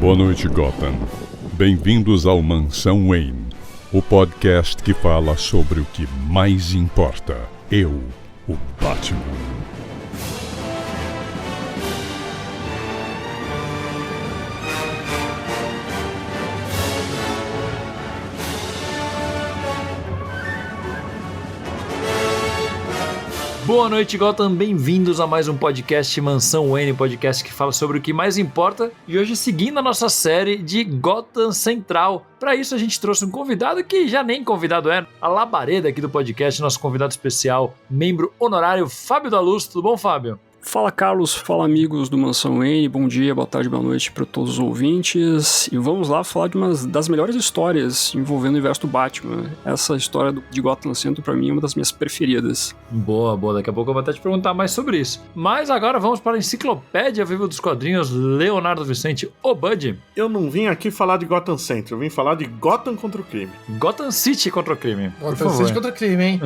Boa noite, Gotham. Bem-vindos ao Mansão Wayne, o podcast que fala sobre o que mais importa. Eu, o Batman. Boa noite, Gotham, bem-vindos a mais um podcast Mansão Wayne, podcast que fala sobre o que mais importa. E hoje, seguindo a nossa série de Gotham Central. Para isso, a gente trouxe um convidado que já nem convidado é, a labareda aqui do podcast, nosso convidado especial, membro honorário, Fábio da Luz. Tudo bom, Fábio? Fala, Carlos, fala, amigos do Mansão Wayne, bom dia, boa tarde, boa noite para todos os ouvintes, e vamos lá falar de uma das melhores histórias envolvendo o universo do Batman. Essa história de Gotham Central, para mim, é uma das minhas preferidas. Boa, daqui a pouco eu vou até te perguntar mais sobre isso. Mas agora vamos para a Enciclopédia Viva dos Quadrinhos, Leonardo Vicente, o Bud. Eu não vim aqui falar de Gotham Central, eu vim falar de Gotham contra o crime. Gotham City contra o crime. Gotham City contra o crime, hein?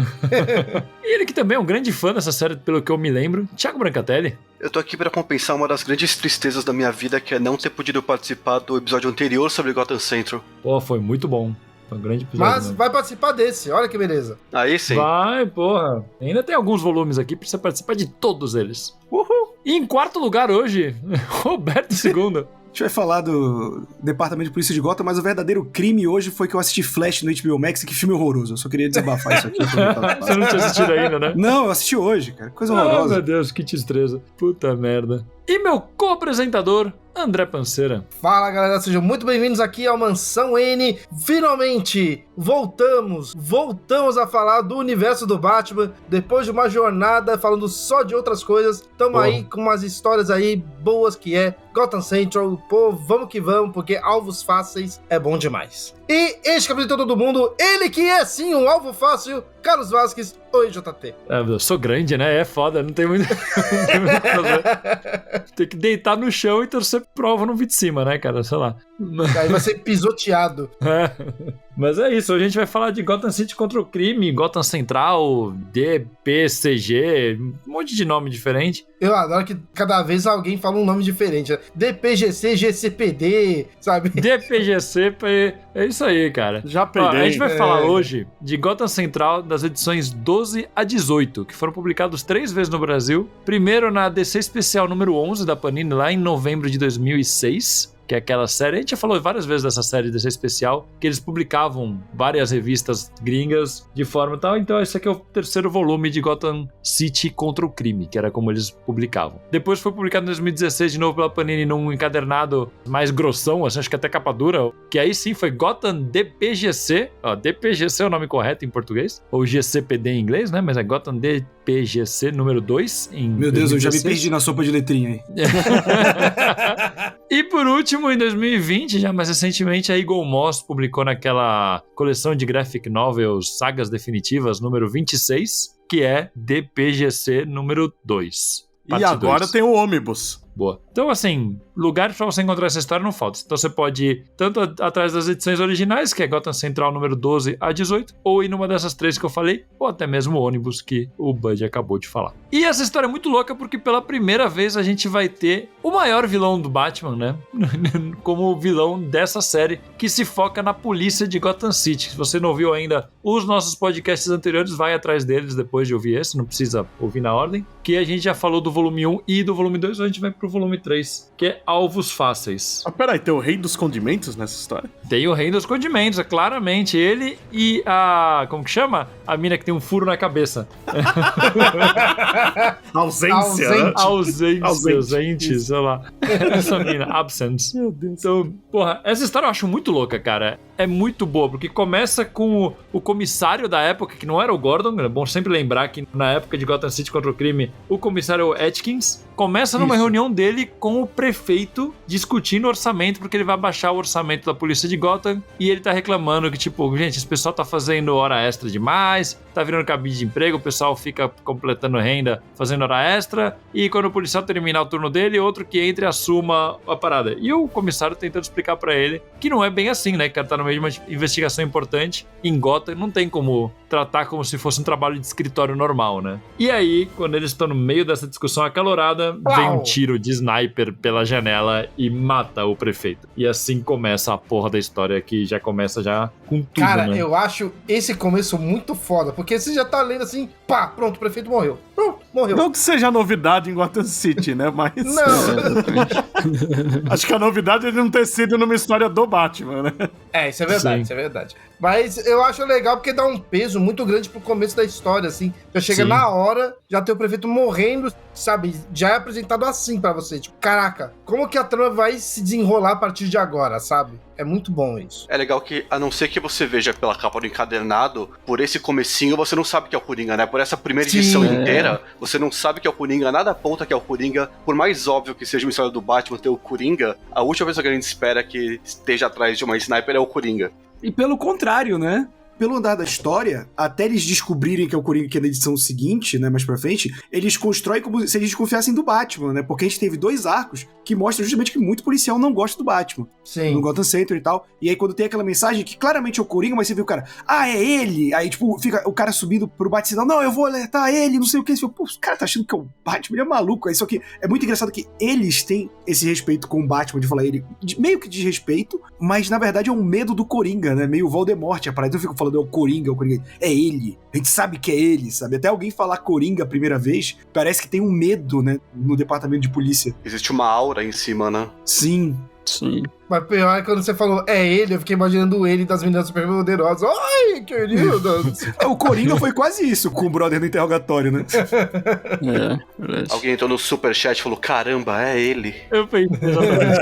E ele que também é um grande fã dessa série, pelo que eu me lembro, Thiago Brancatelli. Eu tô aqui pra compensar uma das grandes tristezas da minha vida, que é não ter podido participar do episódio anterior sobre Gotham Central. Pô, foi muito bom. Foi um grande episódio. Mas vai participar desse, olha que beleza. Aí sim. Vai, porra. Ainda tem alguns volumes aqui pra você participar de todos eles. Uhul. E em quarto lugar hoje, Roberto II. A gente vai falar do Departamento de Polícia de Gotham, mas o verdadeiro crime hoje foi que eu assisti Flash no HBO Max, e que filme horroroso. Eu só queria desabafar isso aqui. Você não tinha assistido ainda, né? Não, eu assisti hoje, cara. Coisa horrorosa. Meu Deus, que destreza. Puta merda. E meu co-apresentador, André Panceira. Fala, galera, sejam muito bem-vindos aqui ao Mansão N. Finalmente, voltamos a falar do universo do Batman, depois de uma jornada falando só de outras coisas. Tamo aí com umas histórias aí boas que é Gotham Central. Pô, vamos que vamos, porque alvos fáceis é bom demais. E este que apresentou todo mundo, ele que é sim um alvo fácil, Carlos Vasquez. Oi, JT. Eu sou grande, né? É foda, não tem muito tem que deitar no chão e torcer pro alvo não vir de cima, né, cara? Sei lá. Aí vai ser pisoteado. Mas é isso, hoje a gente vai falar de Gotham City contra o crime, Gotham Central, DPCG, um monte de nome diferente. Eu adoro que cada vez alguém fala um nome diferente. DPGC, GCPD, sabe? DPGC, é isso aí, cara. Já peguei. A gente vai falar hoje de Gotham Central das edições 12 a 18, que foram publicados 3 vezes no Brasil. Primeiro na DC Especial número 11 da Panini, lá em novembro de 2006. Que é aquela série, a gente já falou várias vezes dessa série desse especial, que eles publicavam várias revistas gringas de forma tal, então esse aqui é o terceiro volume de Gotham City contra o crime, que era como eles publicavam. Depois foi publicado em 2016 de novo pela Panini num encadernado mais grossão, assim, acho que até capa dura, que aí sim foi Gotham DPGC, DPGC é o nome correto em português, ou GCPD em inglês, né, mas é Gotham DPGC número 2 em Meu Deus, 2016. Eu já me perdi na sopa de letrinha aí. E por último, em 2020, já mais recentemente, a Eagle Moss publicou naquela coleção de graphic novels Sagas Definitivas, número 26, que é DPGC número 2. E agora tem o Ônibus. Boa. Então, assim, lugares pra você encontrar essa história não falta. Então você pode ir tanto atrás das edições originais, que é Gotham Central número 12 a 18, ou ir numa dessas 3 que eu falei, ou até mesmo o Ônibus que o Bud acabou de falar. E essa história é muito louca porque pela primeira vez a gente vai ter o maior vilão do Batman, né? Como vilão dessa série, que se foca na polícia de Gotham City. Se você não ouviu ainda os nossos podcasts anteriores, vai atrás deles depois de ouvir esse, não precisa ouvir na ordem, que a gente já falou do volume 1 e do volume 2, a gente vai pro volume 3, que é Alvos Fáceis. Peraí, tem o Rei dos Condimentos nessa história? Tem o Rei dos Condimentos, é claramente ele e a... como que chama? A mina que tem um furo na cabeça. Ausência. Ausente, sei lá. Essa mina, Absence. Meu Deus. Então, porra, essa história eu acho muito louca, cara. É muito boa, porque começa com o comissário da época, que não era o Gordon, é bom sempre lembrar que na época de Gotham City contra o crime, o comissário Atkins começa numa reunião dele com o prefeito discutindo orçamento, porque ele vai baixar o orçamento da polícia de Gotham, e ele tá reclamando que, tipo, gente, esse pessoal tá fazendo hora extra demais, tá virando cabide de emprego, o pessoal fica completando renda fazendo hora extra, e quando o policial terminar o turno dele, outro que entre e assuma a parada. E o comissário tentando explicar pra ele que não é bem assim, né, que o cara tá no meio meio de uma investigação importante. Em Gotham não tem como tratar como se fosse um trabalho de escritório normal, né? E aí, quando eles estão no meio dessa discussão acalorada, vem um tiro de sniper pela janela e mata o prefeito. E assim começa a porra da história, que já começa já com tudo, Cara, né? eu acho esse começo muito foda, porque você já tá lendo assim, pá, pronto, o prefeito morreu. Pronto, morreu. Não que seja novidade em Gotham City, né? Mas. Não. Acho que a novidade é de não ter sido numa história do Batman, né? Isso é verdade, Sim. isso é verdade. Mas eu acho legal porque dá um peso muito grande pro começo da história, assim. Já chega Sim. na hora, já tem o prefeito morrendo, sabe? Já é apresentado assim pra você. Tipo, caraca, como que a trama vai se desenrolar a partir de agora, sabe? É muito bom isso. É legal que, a não ser que você veja pela capa do encadernado, por esse comecinho você não sabe que é o Coringa, né? Por essa primeira edição inteira, você não sabe que é o Coringa, nada aponta que é o Coringa. Por mais óbvio que seja uma história do Batman ter o Coringa, a última vez que a gente espera que esteja atrás de uma sniper é o Coringa. E pelo contrário, né? Pelo andar da história, até eles descobrirem que é o Coringa, que é na edição seguinte, né, mais pra frente, eles constroem como se eles desconfiassem do Batman, né? Porque a gente teve 2 arcos que mostram justamente que muito policial não gosta do Batman. Sim. No Gotham Center e tal. E aí quando tem aquela mensagem que claramente é o Coringa, mas você vê o cara, é ele! Aí, tipo, fica o cara subindo pro Batman, não, eu vou alertar ele, não sei o que. Você fala, pô, o cara tá achando que é o Batman, ele é maluco. Aí, só que é muito engraçado que eles têm esse respeito com o Batman, de falar ele, meio que de respeito, mas na verdade é um medo do Coringa, né? Meio Voldemort, a parada. Eu fico falando, é o Coringa, é ele. A gente sabe que é ele, sabe? Até alguém falar Coringa a primeira vez, parece que tem um medo, né? No departamento de polícia. Existe uma aura em cima, né? Sim. Sim. Mas pior é quando você falou, é ele, eu fiquei imaginando ele das meninas super poderosas. Ai, queridas! O Coringa foi quase isso com o brother no interrogatório, né? Verdade. Alguém entrou no superchat e falou, caramba, é ele. Eu pensei exatamente.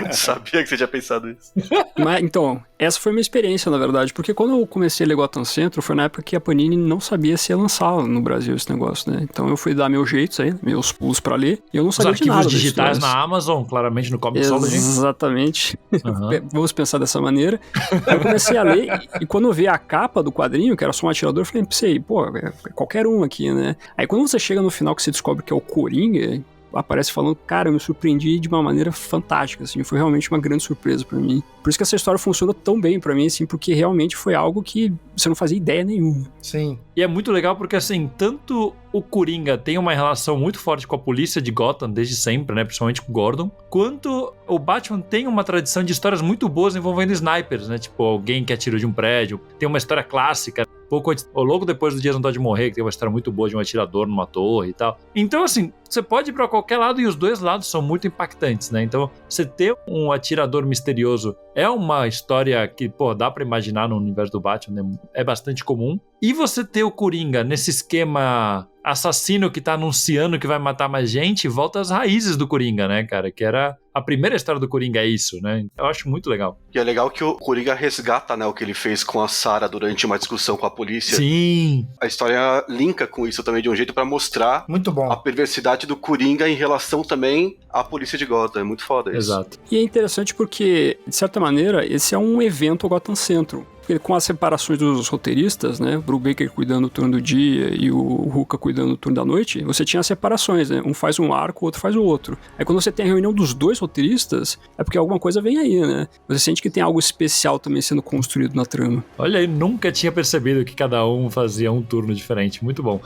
Eu sabia que você tinha pensado isso. Mas, então, essa foi minha experiência, na verdade, porque quando eu comecei a ler Gotham Centro, foi na época que a Panini não sabia se ia lançar no Brasil esse negócio, né? Então eu fui dar meus jeitos aí, meus pulos pra ler, e eu não Os sabia de nada arquivos das digitais histórias. na Amazon, claramente no Comixology. Exatamente. Uhum. Vamos pensar dessa maneira. Aí eu comecei a ler, e quando eu vi a capa do quadrinho, que era só um atirador, eu falei, pensei, pô, é qualquer um aqui, né? Aí quando você chega no final que você descobre que é o Coringa, aparece falando, cara, eu me surpreendi de uma maneira fantástica, assim, foi realmente uma grande surpresa pra mim. Por isso que essa história funciona tão bem pra mim, assim, porque realmente foi algo que você não fazia ideia nenhuma. Sim. E é muito legal porque, assim, tanto o Coringa tem uma relação muito forte com a polícia de Gotham desde sempre, né, principalmente com o Gordon, quanto o Batman tem uma tradição de histórias muito boas envolvendo snipers, né, tipo, alguém que atira de um prédio, tem uma história clássica, pouco antes, ou logo depois do Dias Não Dá de Morrer, que tem uma história muito boa de um atirador numa torre e tal. Então, assim, você pode ir pra qualquer lado e os dois lados são muito impactantes, né? Então, você ter um atirador misterioso é uma história que, pô, dá pra imaginar no universo do Batman, né? É bastante comum. E você ter o Coringa nesse esquema assassino que tá anunciando que vai matar mais gente, volta às raízes do Coringa, né, cara? Que era a primeira história do Coringa, é isso, né? Eu acho muito legal. E é legal que o Coringa resgata, né, o que ele fez com a Sarah durante uma discussão com a polícia. Sim. A história linka com isso também de um jeito pra mostrar Muito bom. a perversidade do Coringa em relação também à polícia de Gotham. É muito foda isso. Exato. E é interessante porque, de certa maneira, esse é um evento Gotham Centro. Porque com as separações dos roteiristas, né, o Brubaker cuidando do turno do dia e o Rucka cuidando do turno da noite, você tinha as separações, né, um faz um arco, o outro faz o outro. Aí quando você tem a reunião dos dois roteiristas, é porque alguma coisa vem aí, né? Você sente que tem algo especial também sendo construído na trama. Olha aí, nunca tinha percebido que cada um fazia um turno diferente. Muito bom.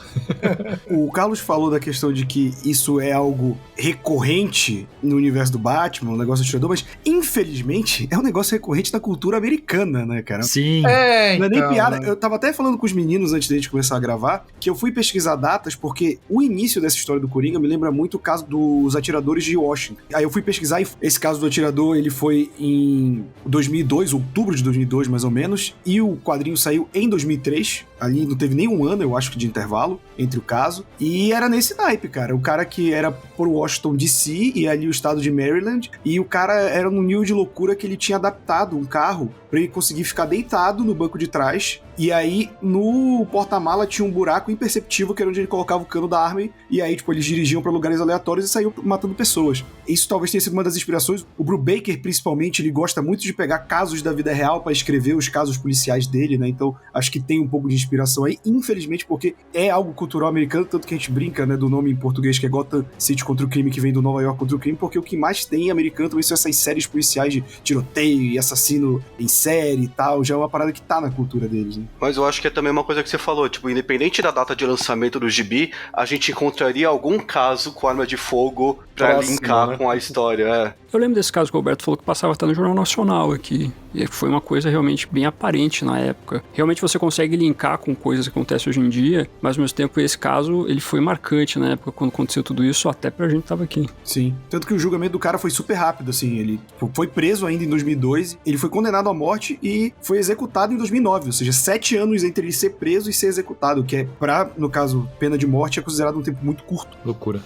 O Carlos falou da questão de que isso é algo recorrente no universo do Batman, um negócio atirador, mas infelizmente é um negócio recorrente na cultura americana, né, cara? Sim. Não é nem então, piada. né? Eu tava até falando com os meninos antes da gente começar a gravar que eu fui pesquisar datas porque o início dessa história do Coringa me lembra muito o caso dos atiradores de Washington. Aí eu fui pesquisar e esse caso do atirador, ele foi em 2002, outubro de 2002 mais ou menos, e o quadrinho saiu em 2003. Ali não teve nem um ano, eu acho que de intervalo entre o caso. E era nesse naipe, cara. O cara que era por Washington DC e ali o estado de Maryland. E o cara era num nível de loucura que ele tinha adaptado um carro pra ele conseguir ficar deitado sentado no banco de trás, e aí no porta-mala tinha um buraco imperceptível, que era onde ele colocava o cano da arma, e aí, tipo, eles dirigiam pra lugares aleatórios e saíam matando pessoas. Isso talvez tenha sido uma das inspirações. O Brubaker, principalmente, ele gosta muito de pegar casos da vida real pra escrever os casos policiais dele, né? Então, acho que tem um pouco de inspiração aí, infelizmente, porque é algo cultural americano, tanto que a gente brinca, né, do nome em português, que é Gotham City contra o crime, que vem do Nova York contra o crime, porque o que mais tem em americano também são essas séries policiais de tiroteio e assassino em série e tal, já é uma parada que tá na cultura deles, né? Mas eu acho que é também uma coisa que você falou, tipo, independente da data de lançamento do gibi, a gente encontraria algum caso com arma de fogo pra Próximo, linkar né? com a história, Eu lembro desse caso que o Alberto falou que passava até no Jornal Nacional aqui. E foi uma coisa realmente bem aparente na época. Realmente você consegue linkar com coisas que acontecem hoje em dia, mas ao mesmo tempo esse caso, ele foi marcante na época quando aconteceu tudo isso, até pra gente tava aqui. Sim. Tanto que o julgamento do cara foi super rápido, assim, ele foi preso ainda em 2002, ele foi condenado à morte e foi executado em 2009, ou seja, 7 anos entre ele ser preso e ser executado, que é, pra, no caso, pena de morte, é considerado um tempo muito curto. Loucura.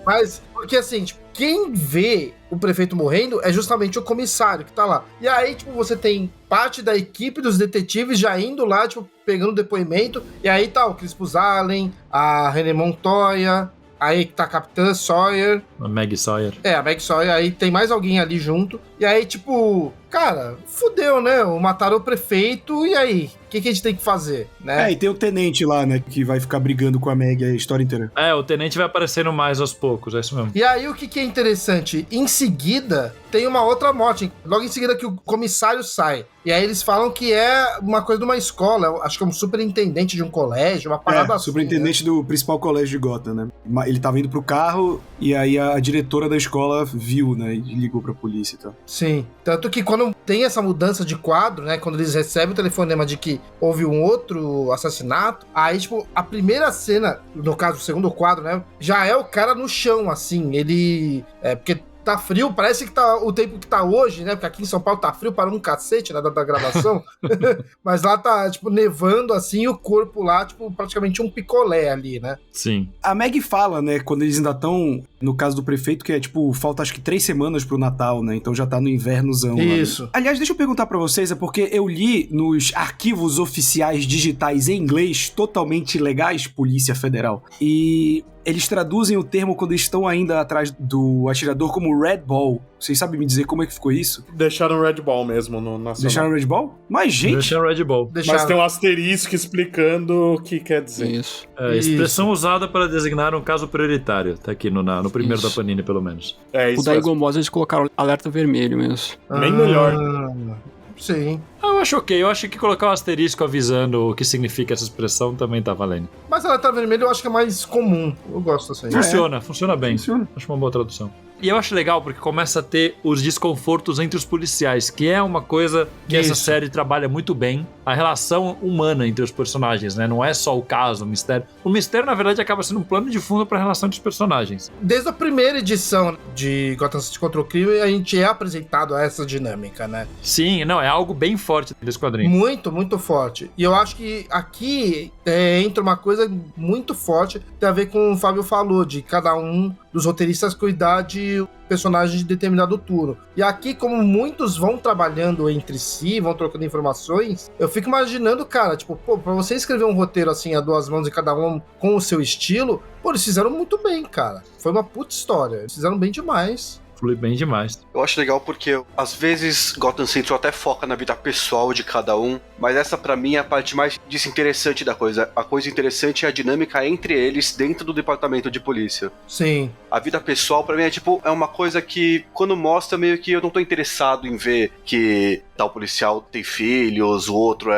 Mas, porque assim, tipo, quem vê o prefeito morrendo é justamente o comissário que tá lá. E aí, tipo, você tem parte da equipe dos detetives já indo lá, tipo, pegando depoimento. E aí tá o Crispo Zalen, a René Montoya, aí tá a Capitã Sawyer. A Meg Sawyer. A Meg Sawyer, aí tem mais alguém ali junto. E aí, tipo, cara, fudeu, né? Mataram o prefeito, e aí? O que a gente tem que fazer, né? E tem o tenente lá, né, que vai ficar brigando com a Meg a história inteira. O tenente vai aparecendo mais aos poucos, é isso mesmo. E aí, o que é interessante? Em seguida, tem uma outra morte. Logo em seguida que o comissário sai. E aí eles falam que é uma coisa de uma escola. Acho que é um superintendente de um colégio, uma parada assim. Superintendente, né, do principal colégio de Gotham, né? Ele tava indo pro carro e aí a diretora da escola viu, né? E ligou pra polícia e tal. Sim. Tanto que quando tem essa mudança de quadro, né? Quando eles recebem o telefonema de que houve um outro assassinato, aí, tipo, a primeira cena, no caso, o segundo quadro, né? Já é o cara no chão, assim. Ele... porque tá frio, parece que tá o tempo que tá hoje, né? Porque aqui em São Paulo tá frio para um cacete, né? Da gravação. Mas lá tá, tipo, nevando assim, e o corpo lá, tipo, praticamente um picolé ali, né? Sim. A Meg fala, né, quando eles ainda estão, no caso do prefeito, que é, tipo, falta acho que 3 semanas pro Natal, né? Então já tá no invernozão. Isso. Lá, né? Aliás, deixa eu perguntar pra vocês, é porque eu li nos arquivos oficiais digitais em inglês, totalmente legais, Polícia Federal, e eles traduzem o termo quando estão ainda atrás do atirador como Red Ball. Vocês sabem me dizer como é que ficou isso? Deixaram Red Ball mesmo no nacional. Deixaram Red Ball? Mas, gente... Deixaram Red Bull. Mas tem um asterisco explicando o que quer dizer. Isso. Expressão usada para designar um caso prioritário. Tá aqui no primeiro da Panini, pelo menos. É isso. O da Eagle Moss eles colocaram alerta vermelho mesmo. Bem melhor. Sim. Eu acho ok. Eu acho que colocar um asterisco avisando o que significa essa expressão também tá valendo. Mas a letra vermelha eu acho que é mais comum. Eu gosto assim. Funciona bem. Funciona. Acho uma boa tradução. E eu acho legal porque começa a ter os desconfortos entre os policiais, que é uma coisa que essa série trabalha muito bem. A relação humana entre os personagens, né? Não é só o caso, o mistério. O mistério, na verdade, acaba sendo um plano de fundo pra relação dos personagens. Desde a primeira edição de Gotham City contra o crime, a gente é apresentado a essa dinâmica, né? Sim, não, é algo bem forte desse quadrinho. Muito, muito forte. E eu acho que aqui entra uma coisa muito forte, tem a ver com o Fábio falou, de cada um dos roteiristas cuidar de personagem de determinado turno. E aqui, como muitos vão trabalhando entre si, vão trocando informações, eu fico imaginando, cara, tipo, pô, pra você escrever um roteiro assim, a 2 mãos e cada um com o seu estilo, pô, eles fizeram muito bem, cara. Foi uma puta história. Eles fizeram bem demais. Flui bem demais. Eu acho legal porque, às vezes, Gotham Central até foca na vida pessoal de cada um, mas essa, pra mim, é a parte mais desinteressante da coisa. A coisa interessante é a dinâmica entre eles dentro do departamento de polícia. Sim. A vida pessoal, pra mim, é uma coisa que, quando mostra, meio que eu não tô interessado em ver que tal policial tem filhos, o outro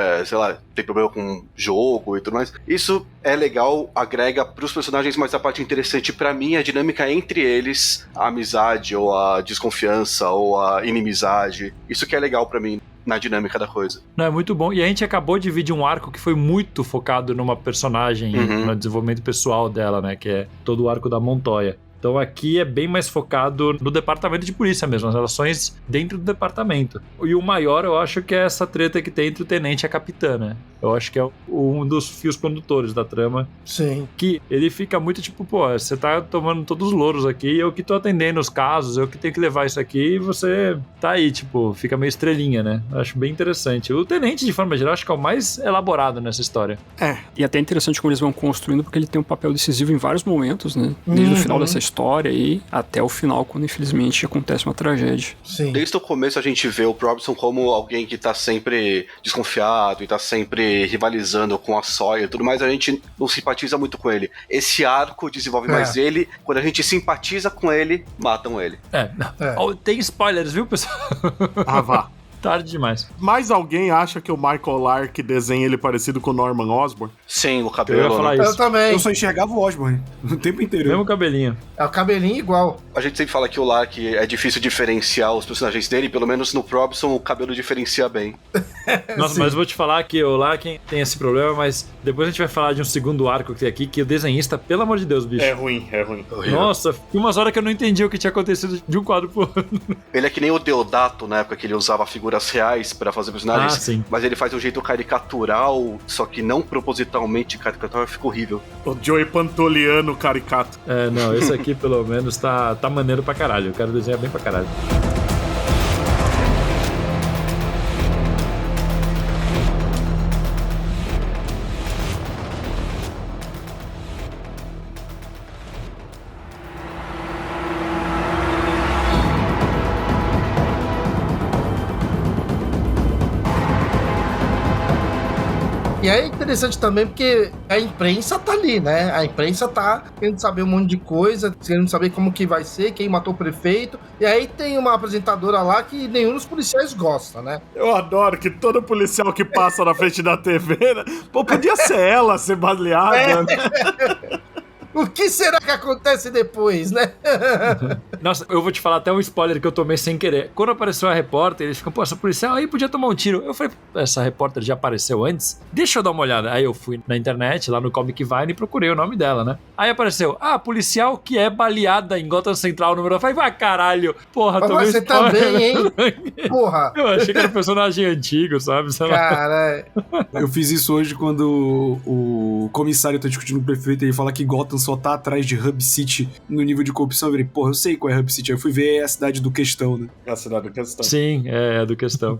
tem problema com jogo e tudo mais. Isso é legal, agrega pros personagens, mas a parte interessante pra mim é a dinâmica entre eles, a amizade, ou a desconfiança, ou a inimizade. Isso que é legal pra mim na dinâmica da coisa. Não, é muito bom. E a gente acabou de dividir um arco que foi muito focado numa personagem, no desenvolvimento pessoal dela, né? Que é todo o arco da Montoya. Então aqui é bem mais focado no departamento de polícia mesmo, as relações dentro do departamento. E o maior eu acho que é essa treta que tem entre o tenente e a capitã, né? Eu acho que é um dos fios condutores da trama. Sim. Que ele fica muito tipo, pô, você tá tomando todos os louros aqui, eu que tô atendendo os casos, eu que tenho que levar isso aqui e você tá aí, tipo, fica meio estrelinha, né? Eu acho bem interessante. O tenente, de forma geral, acho que é o mais elaborado nessa história. E até interessante como eles vão construindo, porque ele tem um papel decisivo em vários momentos, né? Desde o final dessa história e até o final, quando infelizmente acontece uma tragédia. Sim. Desde o começo a gente vê o Robson como alguém que tá sempre desconfiado e tá sempre rivalizando com a Sawyer e tudo mais, a gente não simpatiza muito com ele. Esse arco desenvolve mais ele, quando a gente simpatiza com ele, matam ele. Tem spoilers, viu, pessoal? Ah, vá. Tarde demais. Mas alguém acha que o Michael Lark desenha ele parecido com o Norman Osborn? Sim, o Eu ia cabelo, falar né? isso. Eu também. Eu só enxergava o Osborn o tempo inteiro. Mesmo cabelinho. É o cabelinho igual. A gente sempre fala que o Lark é difícil diferenciar os personagens dele, pelo menos no Robson o cabelo diferencia bem. Nossa, mas eu vou te falar que o Larkin tem esse problema, mas depois a gente vai falar de um segundo arco que tem aqui, que o desenhista, pelo amor de Deus, bicho. É ruim, é ruim. Nossa, fiquei umas horas que eu não entendi o que tinha acontecido de um quadro pro outro. Ele é que nem o Deodato, na época que ele usava figuras reais pra fazer personagens, sim. mas ele faz de um jeito caricatural, só que não propositalmente caricatural, fica horrível. O Joey Pantoliano caricato. É, não, esse aqui pelo menos tá maneiro pra caralho. O cara desenha bem pra caralho. E é interessante também porque a imprensa tá ali, né? A imprensa tá querendo saber um monte de coisa, querendo saber como que vai ser, quem matou o prefeito. E aí tem uma apresentadora lá que nenhum dos policiais gosta, né? Eu adoro que todo policial que passa na frente da TV, né? Pô, podia ser ela ser baleada, né? O que será que acontece depois, né? Nossa, eu vou te falar até um spoiler que eu tomei sem querer. Quando apareceu a repórter, eles ficam, pô, essa policial aí podia tomar um tiro. Eu falei, essa repórter já apareceu antes? Deixa eu dar uma olhada. Aí eu fui na internet, lá no Comic Vine, e procurei o nome dela, né? Aí apareceu, policial que é baleada em Gotham Central, número... Eu falei, vai caralho, porra, tomei Mas você spoiler. também, hein? Porra. Eu achei que era um personagem antigo, sabe? Sei lá. Cara, Eu fiz isso hoje quando o comissário tá discutindo com o prefeito e ele fala que Gotham só tá atrás de Hub City no nível de corrupção. Eu falei, porra, eu sei qual é Hub City. Aí eu fui ver a cidade do Questão, né? A cidade do Questão. Sim, é do Questão.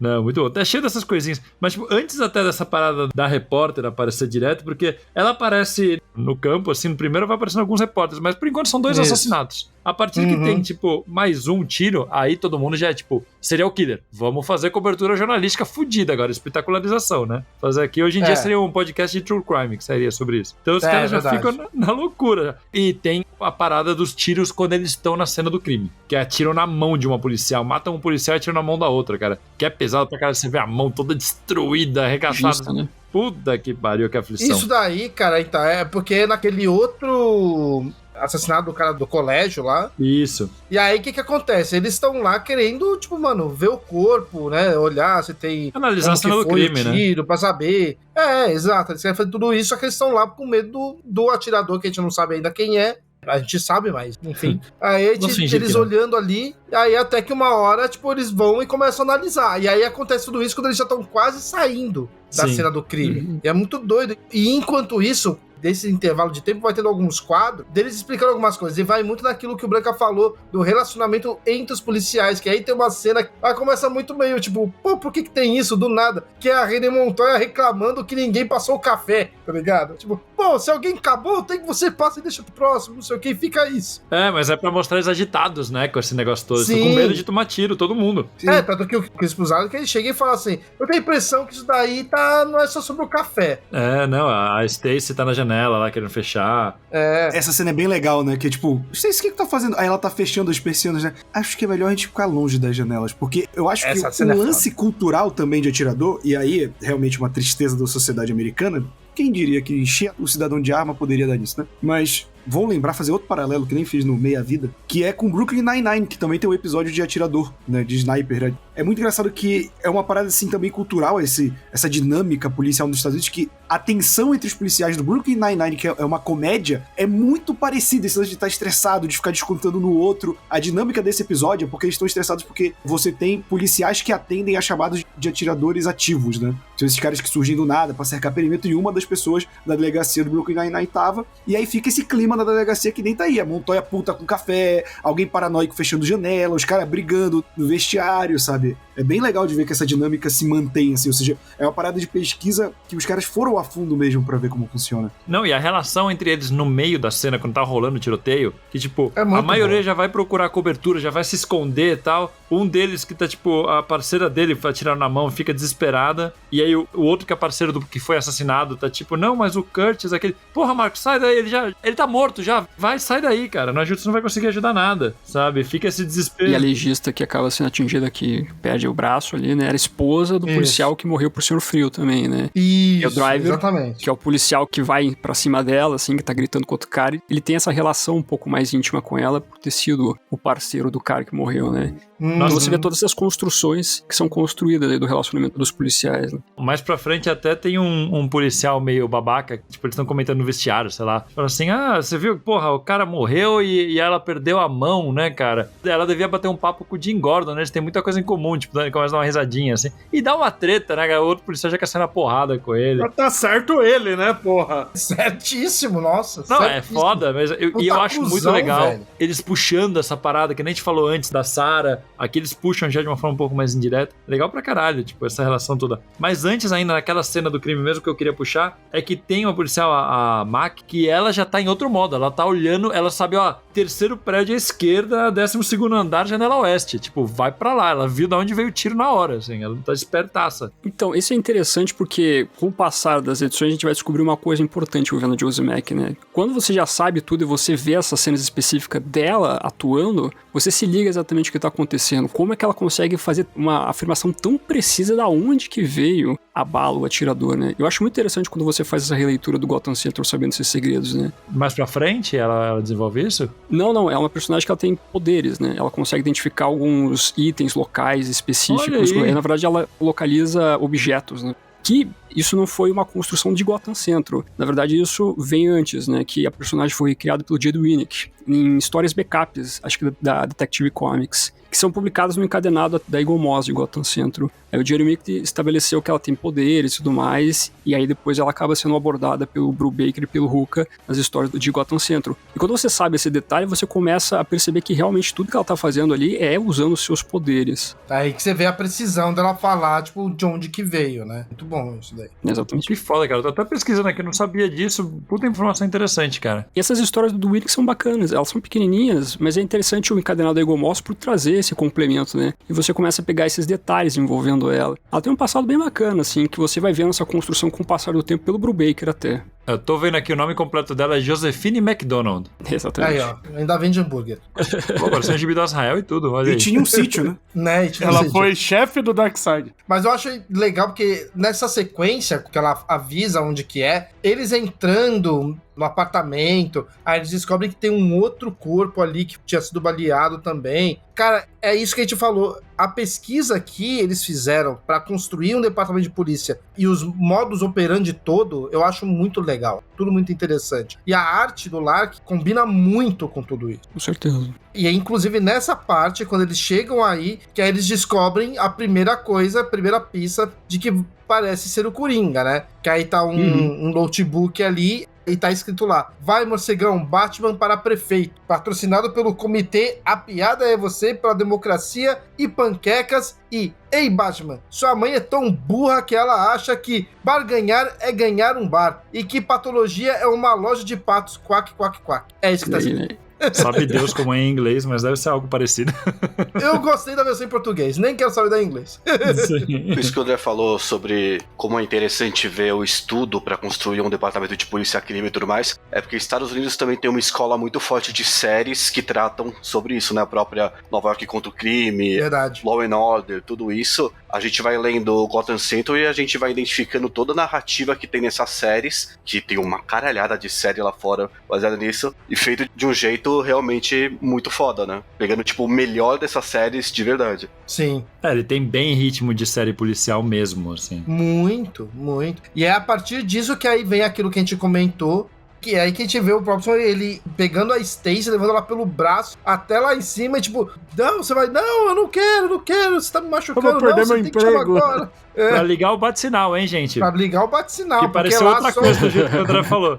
Não, muito bom. Tá cheio dessas coisinhas. Mas, tipo, antes até dessa parada da repórter aparecer direto, porque ela aparece no campo, assim, no primeiro vai aparecendo alguns repórteres, mas por enquanto são 2 Isso. assassinatos. A partir que tem, tipo, mais um tiro, aí todo mundo já é, tipo, serial killer. Vamos fazer cobertura jornalística fodida agora, espetacularização, né? Fazer aqui, hoje em dia seria um podcast de true crime que sairia sobre isso. Então os caras já verdade. ficam na loucura. E tem a parada dos tiros quando eles estão na cena do crime, que atiram na mão de uma policial, matam um policial e atiram na mão da outra, cara. Que é pesado pra cara, você vê a mão toda destruída, arregaçada. Justa, né? Puta que pariu, que aflição. isso daí, cara, então, é porque naquele outro assassinato do cara do colégio lá. Isso. E aí, o que acontece? Eles estão lá querendo, tipo, mano, ver o corpo, né? Olhar se tem... Analisar a cena do foi crime, o né? tiro, pra saber. É, exato. Eles querem fazer tudo isso, só que eles estão lá com medo do atirador, que a gente não sabe ainda quem é. A gente sabe, mas, enfim. Aí Vamos fingir eles que não. olhando ali, aí até que uma hora, tipo, eles vão e começam a analisar. E aí acontece tudo isso quando eles já estão quase saindo da Sim. cena do crime. E é muito doido. E enquanto isso, desse intervalo de tempo, vai tendo alguns quadros deles explicando algumas coisas. E vai muito naquilo que o Branca falou do relacionamento entre os policiais, que aí tem uma cena que começa muito meio, tipo, pô, por que tem isso do nada? Que é a René Montoya reclamando que ninguém passou o café, tá ligado? Tipo, pô, se alguém acabou, tem que você passa e deixa pro próximo, não sei o que, fica isso. É, mas é pra mostrar eles agitados, né, com esse negócio todo. Eles estão Sim. com medo de tomar tiro, todo mundo. É, tanto que o Chris Puzaro, que ele chega e fala assim, eu tenho a impressão que isso daí não é só sobre o café. É, não, a Stacy tá na janela lá, querendo fechar. É, Essa cena é bem legal, né? Que é tipo, Stacy, o que tá fazendo? Aí ela tá fechando as persianas, né? Acho que é melhor a gente ficar longe das janelas, porque eu acho Essa que cena o é lance cultural também de atirador, e aí é realmente uma tristeza da sociedade americana, quem diria que encher o cidadão de arma poderia dar nisso, né? Mas vou lembrar, fazer outro paralelo que nem fiz no Meia Vida, que é com Brooklyn Nine-Nine, que também tem um episódio de atirador, né, de sniper, né? É muito engraçado que é uma parada assim também cultural, essa dinâmica policial nos Estados Unidos, que a tensão entre os policiais do Brooklyn Nine-Nine, que é uma comédia, é muito parecida. Esse lance de estar estressado, de ficar descontando no outro. A dinâmica desse episódio é porque eles estão estressados porque você tem policiais que atendem a chamados de atiradores ativos, né? São esses caras que surgem do nada pra cercar perímetro, e uma das pessoas da delegacia do Brooklyn Nine-Nine tava, e aí fica esse clima na delegacia que nem tá aí. A Montoya puta com café, alguém paranoico fechando janela, os caras brigando no vestiário, sabe? É bem legal de ver que essa dinâmica se mantém, assim, ou seja, é uma parada de pesquisa que os caras foram a fundo mesmo pra ver como funciona. Não, e a relação entre eles no meio da cena, quando tá rolando o tiroteio, que, tipo, É a muito maioria bom. já vai procurar cobertura, já vai se esconder e tal. Um deles que tá, tipo, a parceira dele vai tirar na mão, fica desesperada. E aí o outro que é parceiro do que foi assassinado tá tipo, não, mas o Curtis, aquele... Porra, Marcos, sai daí, ele tá morto já. Vai, sai daí, cara. Não ajuda, você não vai conseguir ajudar nada, sabe? Fica esse desespero. E a legista que acaba sendo atingida, que perde o braço ali, né? Era esposa do Isso. policial que morreu por Senhor Frio também, né? Isso, E o driver, exatamente. que é o policial que vai pra cima dela, assim, que tá gritando com outro cara. Ele tem essa relação um pouco mais íntima com ela por ter sido o parceiro do cara que morreu, né? Então você vê todas essas construções que são construídas aí do relacionamento dos policiais, né? Mais pra frente até tem um policial meio babaca, tipo, eles estão comentando no vestiário, sei lá. Falam assim, você viu, porra, o cara morreu e ela perdeu a mão, né, cara? Ela devia bater um papo com o Jim Gordon, né? Eles têm muita coisa em comum, tipo, começa a dar uma risadinha, assim. E dá uma treta, né, cara? O outro policial já quer sair na porrada com ele. Tá certo ele, né, porra? Certíssimo, nossa. Não, é certíssimo. foda, mas Puta eu acho muito cuzão, legal velho. eles puxando essa parada, que nem a gente falou antes da Sarah, aqui eles puxam já de uma forma um pouco mais indireta. Legal pra caralho, tipo, essa relação toda. Mas antes ainda, naquela cena do crime mesmo que eu queria puxar, é que tem uma policial, a Mac, que ela já tá em outro modo, ela tá olhando, ela sabe, ó, terceiro prédio à esquerda, 12º andar, janela oeste, tipo, vai pra lá, ela viu de onde veio o tiro na hora, assim, ela tá espertaça. Então, isso é interessante porque, com o passar das edições, a gente vai descobrir uma coisa importante vendo a Josie Mac, né? Quando você já sabe tudo e você vê essas cenas específicas dela atuando, você se liga exatamente o que tá acontecendo. Como é que ela consegue fazer uma afirmação tão precisa da onde que veio a bala, o atirador, né? Eu acho muito interessante quando você faz essa releitura do Gotham Central sabendo esses segredos, né? Mais pra frente, ela desenvolve isso? Não, é uma personagem que ela tem poderes, né? Ela consegue identificar alguns itens locais específicos. Olha aí. Na verdade, ela localiza objetos, né? Que isso não foi uma construção de Gotham Central. Na verdade, isso vem antes, né? Que a personagem foi criada pelo Jed Winnick em histórias backups, acho que da Detective Comics, que são publicadas no encadernado da Eagle Moss de Gotham Central. Aí o Jed Winnick estabeleceu que ela tem poderes e tudo mais, e aí depois ela acaba sendo abordada pelo Brubaker e pelo Rucka nas histórias de Gotham Central. E quando você sabe esse detalhe, você começa a perceber que realmente tudo que ela tá fazendo ali é usando os seus poderes. Aí que você vê a precisão dela falar, tipo, de onde que veio, né? Muito bom isso daí. Exatamente. Que foda, cara, eu tô até pesquisando aqui, eu não sabia disso, puta informação interessante, cara. E essas histórias do Winnick são bacanas, elas são pequenininhas, mas é interessante o encadernado da Eagle Moss por trazer esse complemento, né? E você começa a pegar esses detalhes envolvendo ela. Ela tem um passado bem bacana, assim, que você vai vendo essa construção com o passar do tempo pelo Brubaker até. Eu tô vendo aqui o nome completo dela, é Josephine McDonald. Exatamente. Aí, ó, ainda vende hambúrguer. Pô, parece um gibi do Israel e tudo, olha E aí. tinha um sítio, né? Né? E tinha Ela sentido. foi chefe do Darkseid. Mas eu acho legal porque nessa sequência, que ela avisa onde que é, eles entrando no apartamento, aí eles descobrem que tem um outro corpo ali que tinha sido baleado também. Cara, é isso que a gente falou. A pesquisa que eles fizeram pra construir um departamento de polícia e os modus operandi todo, eu acho muito legal. Tudo muito interessante. E a arte do Lark combina muito com tudo isso. Com certeza. E é inclusive nessa parte, quando eles chegam aí, que aí eles descobrem a primeira coisa, a primeira pista de que parece ser o Coringa, né? Que aí tá um notebook ali e tá escrito lá: vai, morcegão, Batman para prefeito. Patrocinado pelo comitê A Piada é Você, pela Democracia e Panquecas. E, ei, Batman, sua mãe é tão burra que ela acha que barganhar é ganhar um bar. E que patologia é uma loja de patos, quack, quack, quack. É isso que tá Daí, escrito. né? Sabe Deus como é em inglês, mas deve ser algo parecido. Eu gostei da versão em português, nem quero saber da inglês. Sim. Isso que o André falou sobre como é interessante ver o estudo para construir um departamento de polícia crime e tudo mais, é porque os Estados Unidos também tem uma escola muito forte de séries que tratam sobre isso, né? A própria Nova York contra o crime, Verdade. Law and Order, tudo isso. A gente vai lendo Gotham Central e a gente vai identificando toda a narrativa que tem nessas séries, que tem uma caralhada de série lá fora baseada nisso, e feito de um jeito realmente muito foda, né? Pegando, tipo, o melhor dessas séries de verdade. Sim. Ele tem bem ritmo de série policial mesmo, assim. Muito, muito. E é a partir disso que aí vem aquilo que a gente comentou, que é aí que a gente vê o próprio ele pegando a Stacy, levando ela pelo braço até lá em cima e tipo, não, você vai, não, eu não quero, você tá me machucando, eu vou perder não, você meu tem que chamar emprego. agora. Pra ligar o bate-sinal, hein, gente? Pra ligar o bate-sinal. Que porque pareceu lá outra só... coisa do jeito que o André falou.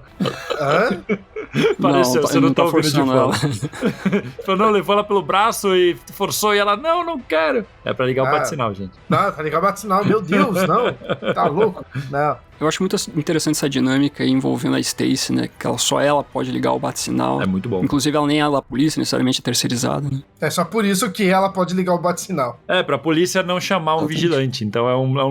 Hã? Pareceu, você não tá ouvindo de forçando ela. fora. Falou, não, levou ela pelo braço e forçou e ela, não quero. É pra ligar o bate-sinal, gente. Não, pra ligar o bate-sinal, meu Deus, não. Tá louco? Não. Eu acho muito interessante essa dinâmica aí envolvendo a Stacy, né? Que só ela pode ligar o bate-sinal. É muito bom. Inclusive, ela nem é da polícia, necessariamente é terceirizada, né? É só por isso que ela pode ligar o bate-sinal. É, pra polícia não chamar um vigilante. Então é uma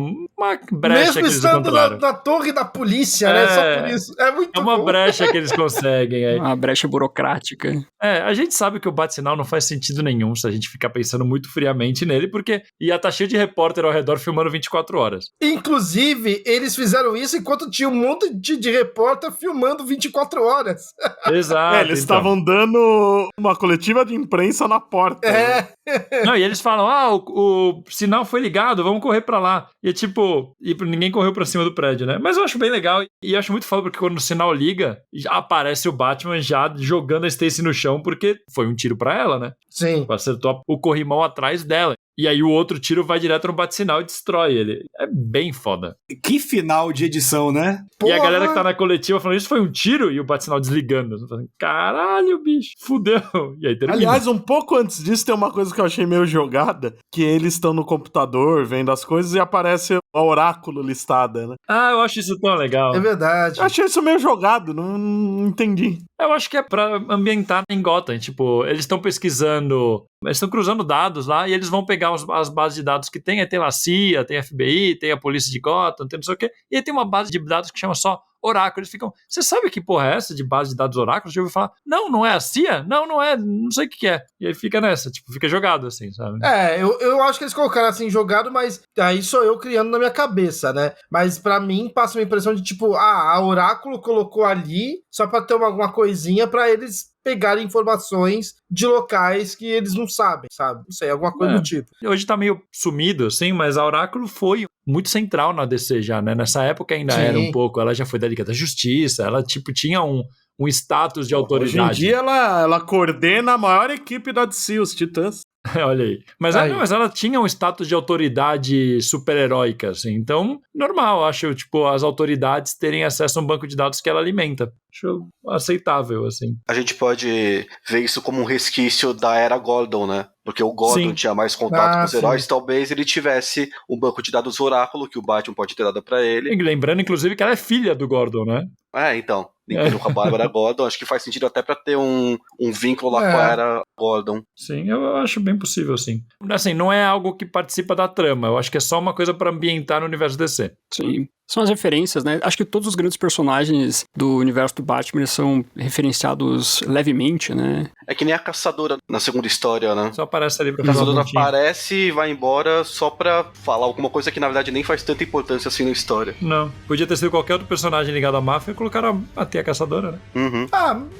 brecha Mesmo que eles estando encontraram. na torre da polícia, né? Só por isso. É muito É uma bom. brecha que eles conseguem aí. Uma brecha burocrática. A gente sabe que o bate-sinal não faz sentido nenhum se a gente ficar pensando muito friamente nele, porque ia estar cheio de repórter ao redor filmando 24 horas. Inclusive, eles fizeram isso enquanto tinha um monte de repórter filmando 24 horas. Exato. Eles então. estavam dando uma coletiva de imprensa na porta. É. Não, e eles falam, o sinal foi ligado, vamos correr pra lá. E é tipo, ninguém correu pra cima do prédio, né? Mas eu acho bem legal, e eu acho muito foda, porque quando o sinal liga, já aparece o Batman já jogando a Stacy no chão, porque foi um tiro pra ela, né? Sim. Acertou o corrimão atrás dela. E aí o outro tiro vai direto no bate-sinal e destrói ele. É bem foda. Que final de edição, né? E a Porra. galera que tá na coletiva falando, isso foi um tiro? E o bate-sinal desligando. Falando, caralho, bicho, fudeu. E aí termina. Aliás, um pouco antes disso tem uma coisa que eu achei meio jogada, que eles estão no computador vendo as coisas e aparece a oráculo listada, né? Eu acho isso tão legal. É verdade. Eu achei isso meio jogado, não entendi. Eu acho que é pra ambientar em Gotham. Tipo, eles estão pesquisando, eles estão cruzando dados lá e eles vão pegar as bases de dados que tem. Aí tem lá a CIA, tem a FBI, tem a polícia de Gotham, tem não sei o quê. E aí tem uma base de dados que chama só Oráculo. Eles ficam, você sabe que porra é essa de base de dados Oráculo? Já ouviu falar? Não é a CIA? Não é, não sei o que é. E aí fica nessa, tipo, fica jogado assim, sabe? Eu acho que eles colocaram assim, jogado, mas aí sou eu criando na minha cabeça, né? Mas pra mim passa uma impressão de tipo, a Oráculo colocou ali só pra ter alguma coisinha pra eles pegarem informações de locais que eles não sabem, sabe? Não sei, alguma coisa do tipo. Hoje tá meio sumido, assim, mas a Oráculo foi muito central na DC já, né? Nessa época ainda Sim. era um pouco, ela já foi da Liga da Justiça, ela, tipo, tinha um status de autoridade. Hoje em dia ela coordena a maior equipe da DC, os Titãs. Olha aí. Mas ela tinha um status de autoridade super-heróica, assim. Então, normal, acho, tipo, as autoridades terem acesso a um banco de dados que ela alimenta. Acho aceitável, assim. A gente pode ver isso como um resquício da era Gordon, né? Porque o Gordon Sim. tinha mais contato com os sim. heróis, talvez ele tivesse um banco de dados Oráculo que o Batman pode ter dado pra ele. E lembrando, inclusive, que ela é filha do Gordon, né? Então, linkando com a Bárbara Gordon, acho que faz sentido até pra ter um vínculo lá com a era Gordon. Sim, eu acho bem possível, sim. Assim, não é algo que participa da trama, eu acho que é só uma coisa pra ambientar no universo DC. Sim. São as referências, né? Acho que todos os grandes personagens do universo do Batman são referenciados levemente, né? É que nem a Caçadora na segunda história, né? Só aparece ali pra A fazer um Caçadora pontinho. aparece e vai embora só pra falar alguma coisa que na verdade nem faz tanta importância assim na história. Não, podia ter sido qualquer outro personagem ligado à máfia e colocaram até a Caçadora, né? Uhum.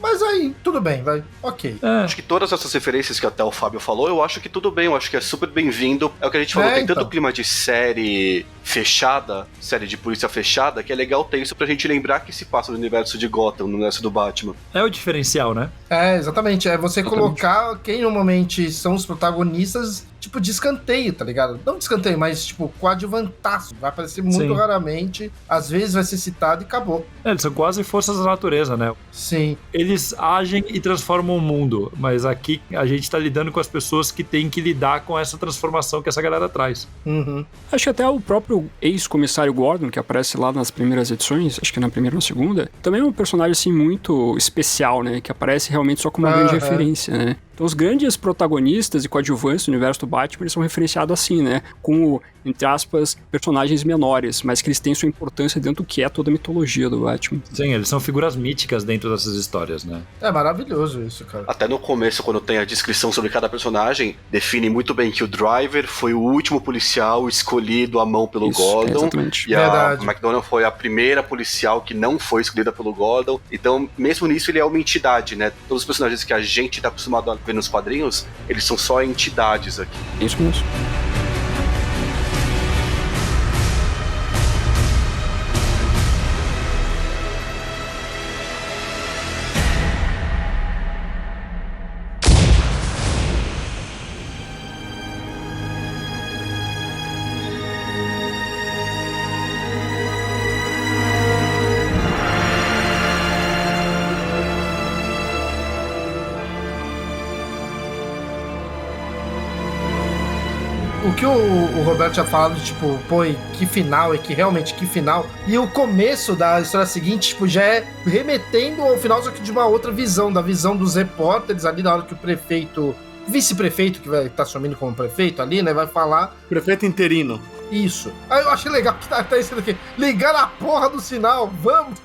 Mas aí, tudo bem, vai. Ok. Acho que todas essas referências que até o Fábio falou, eu acho que tudo bem, eu acho que é super bem-vindo. É o que a gente falou, tem tanto então. clima de série fechada, série de polícia fechada, que é legal ter isso pra gente lembrar que se passa no universo de Gotham, no universo do Batman. É o diferencial, né? Exatamente. É você colocar quem normalmente são os protagonistas tipo, de escanteio, tá ligado? Não de escanteio, mas, tipo, coadjuvantaço. Vai aparecer muito Sim. raramente, às vezes vai ser citado e acabou. Eles são quase forças da natureza, né? Sim. Eles agem e transformam o mundo, mas aqui a gente tá lidando com as pessoas que têm que lidar com essa transformação que essa galera traz. Uhum. Acho que até o próprio ex-comissário Gordon, que aparece lá nas primeiras edições, acho que na primeira ou na segunda, também é um personagem, assim, muito especial, né? Que aparece realmente só como uma grande referência, né? Então, os grandes protagonistas e coadjuvantes do universo do Batman, eles são referenciados assim, né? Como, entre aspas, personagens menores, mas que eles têm sua importância dentro do que é toda a mitologia do Batman. Sim, eles são figuras míticas dentro dessas histórias, né? É maravilhoso isso, cara. Até no começo, quando tem a descrição sobre cada personagem, define muito bem que o Driver foi o último policial escolhido à mão pelo Isso, Gordon. exatamente. E a Verdade. McDonnell foi a primeira policial que não foi escolhida pelo Gordon. Então, mesmo nisso, ele é uma entidade, né? Todos os personagens que a gente tá acostumado a ver nos quadrinhos, eles são só entidades aqui. É isso mesmo. O que o Roberto tinha falado, tipo, pô, e que final, e que realmente que final. E o começo da história seguinte, tipo, já é remetendo ao final, só que de uma outra visão, da visão dos repórteres ali, na hora que o prefeito, vice-prefeito, que vai estar assumindo como prefeito ali, né, vai falar Prefeito interino. isso. Aí eu achei legal que tá escrito aqui, ligar a porra do sinal, vamos!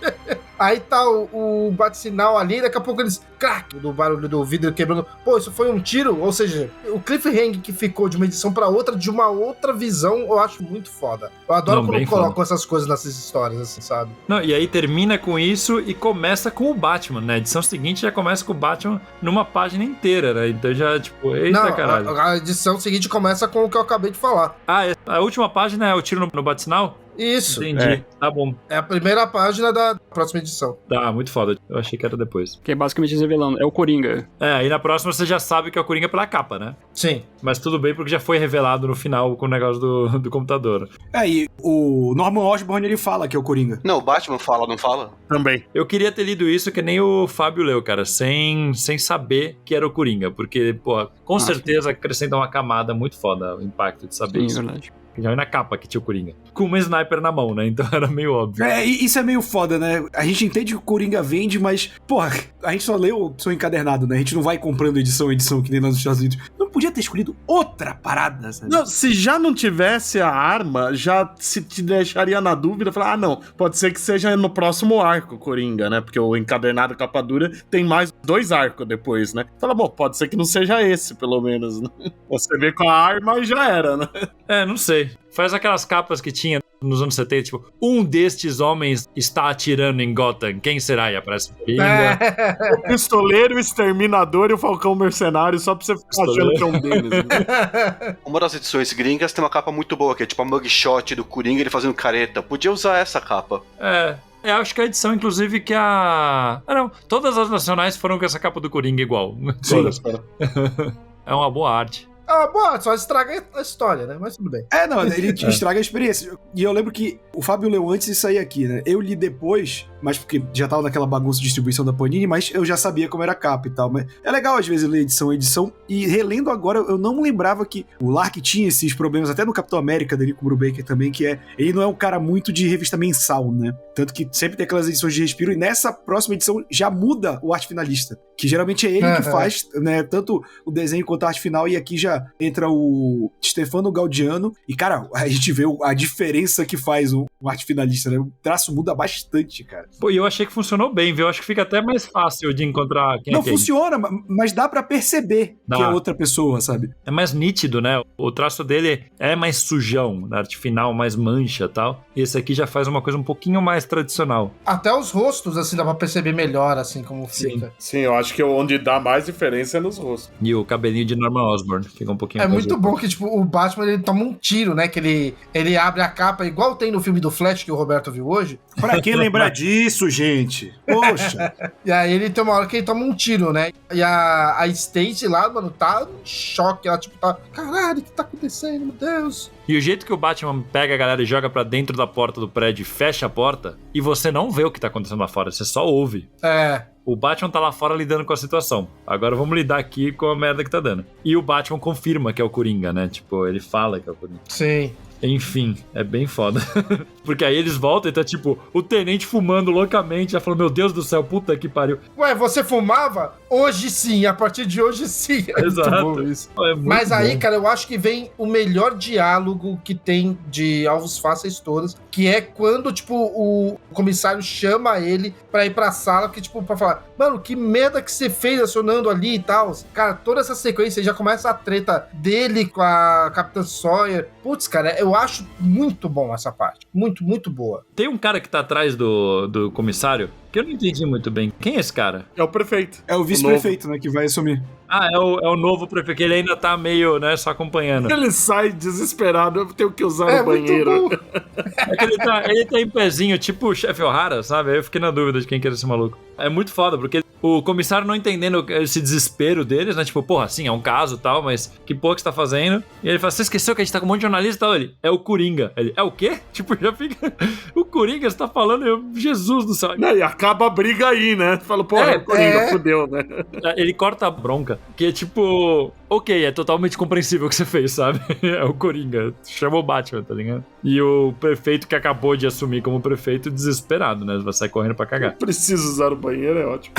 Aí tá o bate-sinal ali, daqui a pouco eles, crack, do barulho do vidro quebrando. Pô, isso foi um tiro? Ou seja, o cliffhanger que ficou de uma edição pra outra, de uma outra visão, eu acho muito foda. Eu adoro Não, quando bem colocam foda. essas coisas nessas histórias, assim, sabe? Não, e aí termina com isso e começa com o Batman, né? A edição seguinte já começa com o Batman numa página inteira, né? Então já, tipo, eita Não, caralho. a edição seguinte começa com o que eu acabei de falar. Ah, a última página é o tiro no bate-sinal? Isso. Entendi. Tá bom. É a primeira página da próxima edição. Tá, muito foda. Eu achei que era depois. Que é basicamente eles revelando. É o Coringa. É, aí na próxima você já sabe que é o Coringa pela capa, né? Sim. Mas tudo bem, porque já foi revelado no final com o negócio do computador. E o Norman Osborn, ele fala que é o Coringa. Não, o Batman fala, não fala? Também. Eu queria ter lido isso que nem o Fábio leu, cara, sem saber que era o Coringa, porque, pô, com certeza acrescenta uma camada muito foda o impacto de saber Sim, isso. verdade. Já na capa que tinha o Coringa. Com uma sniper na mão, né? Então era meio óbvio. E isso é meio foda, né? A gente entende que o Coringa vende, mas, porra, a gente só leu o encadernado, né? A gente não vai comprando edição que nem nos Estados Unidos. Não podia ter escolhido outra parada, sabe? Não, se já não tivesse a arma, já se te deixaria na dúvida, falar, não, pode ser que seja no próximo arco, Coringa, né? Porque o encadernado capa dura tem mais 2 arcos depois, né? Fala, bom, pode ser que não seja esse, pelo menos, né? Você vê com a arma e já era, né? É, não sei. Faz aquelas capas que tinha nos anos 70, tipo, um destes homens está atirando em Gotham. Quem será? E aparece o Coringa. O pistoleiro, o exterminador e o falcão mercenário, só pra você ficar achando que é um deles. Né? Uma das edições gringas tem uma capa muito boa, que é tipo a mugshot do Coringa, ele fazendo careta. Podia usar essa capa. É, acho que a edição, inclusive, que a... Ah, não. Todas as nacionais foram com essa capa do Coringa igual. Todas. É uma boa arte. Ah, boa, só estraga a história, né? Mas tudo bem. Não, ele estraga a experiência. E eu lembro que o Fábio leu antes de sair aqui, né? Eu li depois, mas porque já tava naquela bagunça de distribuição da Panini, mas eu já sabia como era a capa e tal. Mas é legal, às vezes, ler edição. E relendo agora, eu não lembrava que o Lark tinha esses problemas, até no Capitão América, dele com o Brubaker também, que é... Ele não é um cara muito de revista mensal, né? Tanto que sempre tem aquelas edições de respiro, e nessa próxima edição já muda o arte finalista. Que geralmente é ele que faz, né? Tanto o desenho quanto a arte final, e aqui já entra o Stefano Gaudiano. E, cara, a gente vê a diferença que faz o arte finalista, né? O traço muda bastante, cara. Pô, e eu achei que funcionou bem, viu? Acho que fica até mais fácil de encontrar quem Não é quem. funciona, mas dá pra perceber que é outra pessoa, sabe? É mais nítido, né? O traço dele é mais sujão, na arte final, mais mancha e tal. E esse aqui já faz uma coisa um pouquinho mais tradicional. Até os rostos, assim, dá pra perceber melhor, assim, como fica. Sim, eu acho que onde dá mais diferença é nos rostos. E o cabelinho de Norman Osborn, que Fica um pouquinho... É muito bom que, tipo, o Batman, ele toma um tiro, né? Que ele abre a capa, igual tem no filme do Flash, que o Roberto viu hoje. Pra quem lembrar disso, gente? Poxa. E aí ele tem uma hora que ele toma um tiro, né? E a Stacy lá, mano, tá em choque. Ela, tipo, tá... Caralho, o que tá acontecendo, meu Deus? E o jeito que o Batman pega a galera e joga pra dentro da porta do prédio e fecha a porta, e você não vê o que tá acontecendo lá fora, você só ouve. É... O Batman tá lá fora lidando com a situação. Agora vamos lidar aqui com a merda que tá dando. E o Batman confirma que é o Coringa, né? Tipo, ele fala que é o Coringa. Sim. Enfim, é bem foda. Porque aí eles voltam e tá tipo, o tenente fumando loucamente, já falou, meu Deus do céu, puta que pariu. Ué, você fumava? Hoje sim, a partir de hoje sim. É Exato. muito bom isso. É muito Mas aí, bom. cara, eu acho que vem o melhor diálogo que tem de Alvos Fáceis Todas, que é quando, tipo, o comissário chama ele pra ir pra sala, que, tipo, pra falar, mano, que merda que você fez acionando ali e tal. Cara, toda essa sequência, já começa a treta dele com a Capitã Sawyer. Putz, cara, eu acho muito bom essa parte. Muito, muito boa. Tem um cara que tá atrás do comissário, que eu não entendi muito bem. Quem é esse cara? É o prefeito. É o vice-prefeito, né, que vai assumir. Ah, é o novo prefeito, que ele ainda tá meio, né, só acompanhando. Ele sai desesperado, eu tenho que usar É o banheiro. muito bom. É que ele tá em pezinho, tipo o chefe O'Hara, sabe? Aí eu fiquei na dúvida de quem que era esse maluco. É muito foda, porque o comissário não entendendo esse desespero deles, né? Tipo, porra, sim, é um caso e tal, mas que porra que você tá fazendo? E ele fala, você esqueceu que a gente tá com um monte de jornalista e tal? Ele, é o Coringa. Ele, é o quê? Tipo, já fica... O Coringa, você tá falando? Jesus do céu. Não, e acaba a briga aí, né? Fala, pô, É, o Coringa, fudeu, né? Ele corta a bronca, que é tipo... Ok, é totalmente compreensível o que você fez, sabe? É o Coringa. Chamou o Batman, tá ligado? E o prefeito que acabou de assumir como prefeito, desesperado, né? Vai sair correndo pra cagar. Preciso usar o banheiro, é ótimo.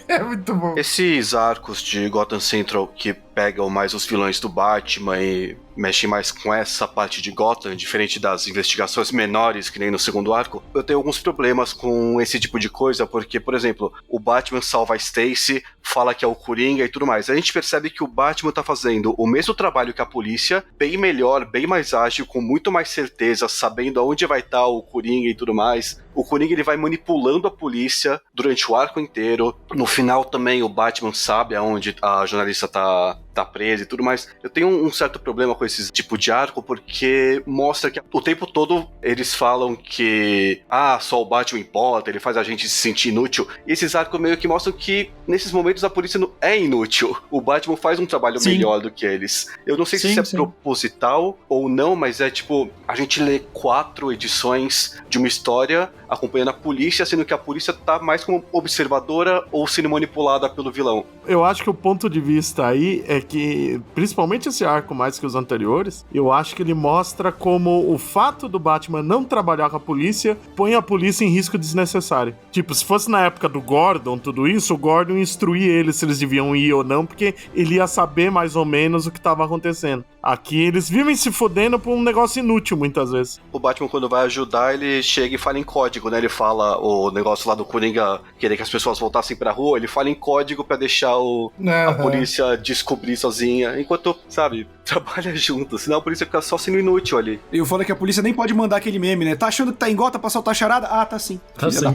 É muito bom. Esses arcos de Gotham Central que pegam mais os vilões do Batman e mexem mais com essa parte de Gotham, diferente das investigações menores, que nem no segundo arco, eu tenho alguns problemas com esse tipo de coisa, porque, por exemplo, o Batman salva a Stacy, fala que é o Coringa e tudo mais. A gente percebe que o Batman tá fazendo o mesmo trabalho que a polícia, bem melhor, bem mais ágil, com muito mais certeza, sabendo aonde vai estar o Coringa e tudo mais. O Coringa, ele vai manipulando a polícia durante o arco inteiro. No final também o Batman sabe aonde a jornalista tá presa e tudo mais. Eu tenho um certo problema com esse tipo de arco, porque mostra que o tempo todo eles falam que só o Batman importa, ele faz a gente se sentir inútil. E esses arcos meio que mostram que nesses momentos a polícia não é inútil. O Batman faz um trabalho melhor do que eles. Eu não sei se isso é proposital ou não, mas é tipo, a gente lê 4 edições de uma história acompanhando a polícia, sendo que a polícia tá mais como observadora ou sendo manipulada pelo vilão. Eu acho que o ponto de vista aí é que, principalmente esse arco mais que os anteriores, eu acho que ele mostra como o fato do Batman não trabalhar com a polícia põe a polícia em risco desnecessário. Tipo, se fosse na época do Gordon, tudo isso, o Gordon instruía eles se eles deviam ir ou não, porque ele ia saber mais ou menos o que estava acontecendo. Aqui eles vivem se fodendo por um negócio inútil, muitas vezes. O Batman, quando vai ajudar, ele chega e fala em código, né? Ele fala o negócio lá do Coringa querer que as pessoas voltassem pra rua, ele fala em código pra deixar a polícia descobrir sozinha, enquanto, sabe, trabalha junto, senão a polícia fica só sendo inútil ali. E o foda é que a polícia nem pode mandar aquele meme, né? Tá achando que tá em Gota pra soltar charada? Ah, tá sim. Tá sim.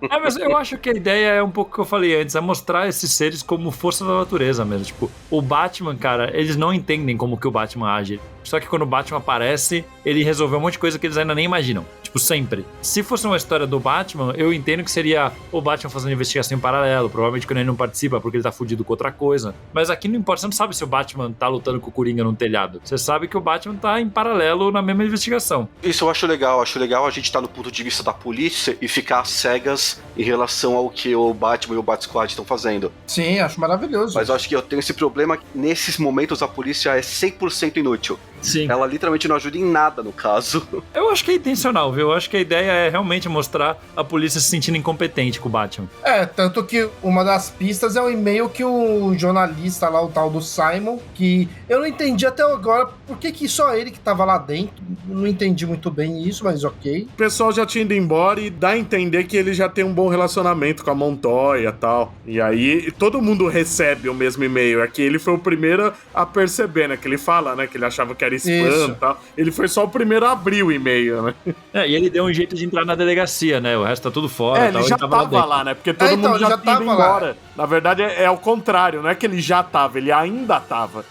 Mas eu acho que a ideia é um pouco o que eu falei antes, é mostrar esses seres como força da natureza mesmo. Tipo, o Batman, cara, eles não entendem como que o Batman age. Só que quando o Batman aparece, ele resolveu um monte de coisa que eles ainda nem imaginam. Tipo, sempre. Se fosse uma história do Batman, eu entendo que seria o Batman fazendo investigação em paralelo. Provavelmente quando ele não participa, porque ele tá fudido com outra coisa. Mas aqui não importa, você não sabe se o Batman tá lutando com o Coringa no telhado. Você sabe que o Batman tá em paralelo na mesma investigação. Isso eu acho legal a gente tá no ponto de vista da polícia e ficar às cegas em relação ao que o Batman e o Bat-Squad estão fazendo. Sim, acho maravilhoso. Mas eu acho que eu tenho esse problema, nesses momentos a polícia é 100% inútil. Sim. Ela literalmente não ajuda em nada, no caso. Eu acho que é intencional, viu? Eu acho que a ideia é realmente mostrar a polícia se sentindo incompetente com o Batman. Tanto que uma das pistas é um e-mail que o jornalista lá, o tal do Simon, que eu não entendi até agora por que só ele que tava lá dentro. Não entendi muito bem isso, mas ok. O pessoal já tinha ido embora e dá a entender que ele já tem um bom relacionamento com a Montoya e tal. E aí todo mundo recebe o mesmo e-mail. Aqui ele foi o primeiro a perceber, né? Que ele fala, né? Que ele achava que era era spam Isso. e tal. Ele foi só o primeiro a abrir o e-mail, né? E ele deu um jeito de entrar na delegacia, né? O resto tá tudo fora. Ele já tava dentro. lá, né? Porque todo então, mundo ele já já tinha ido tava lá. embora. Na verdade, é o contrário. Não é que ele já tava, ele ainda tava.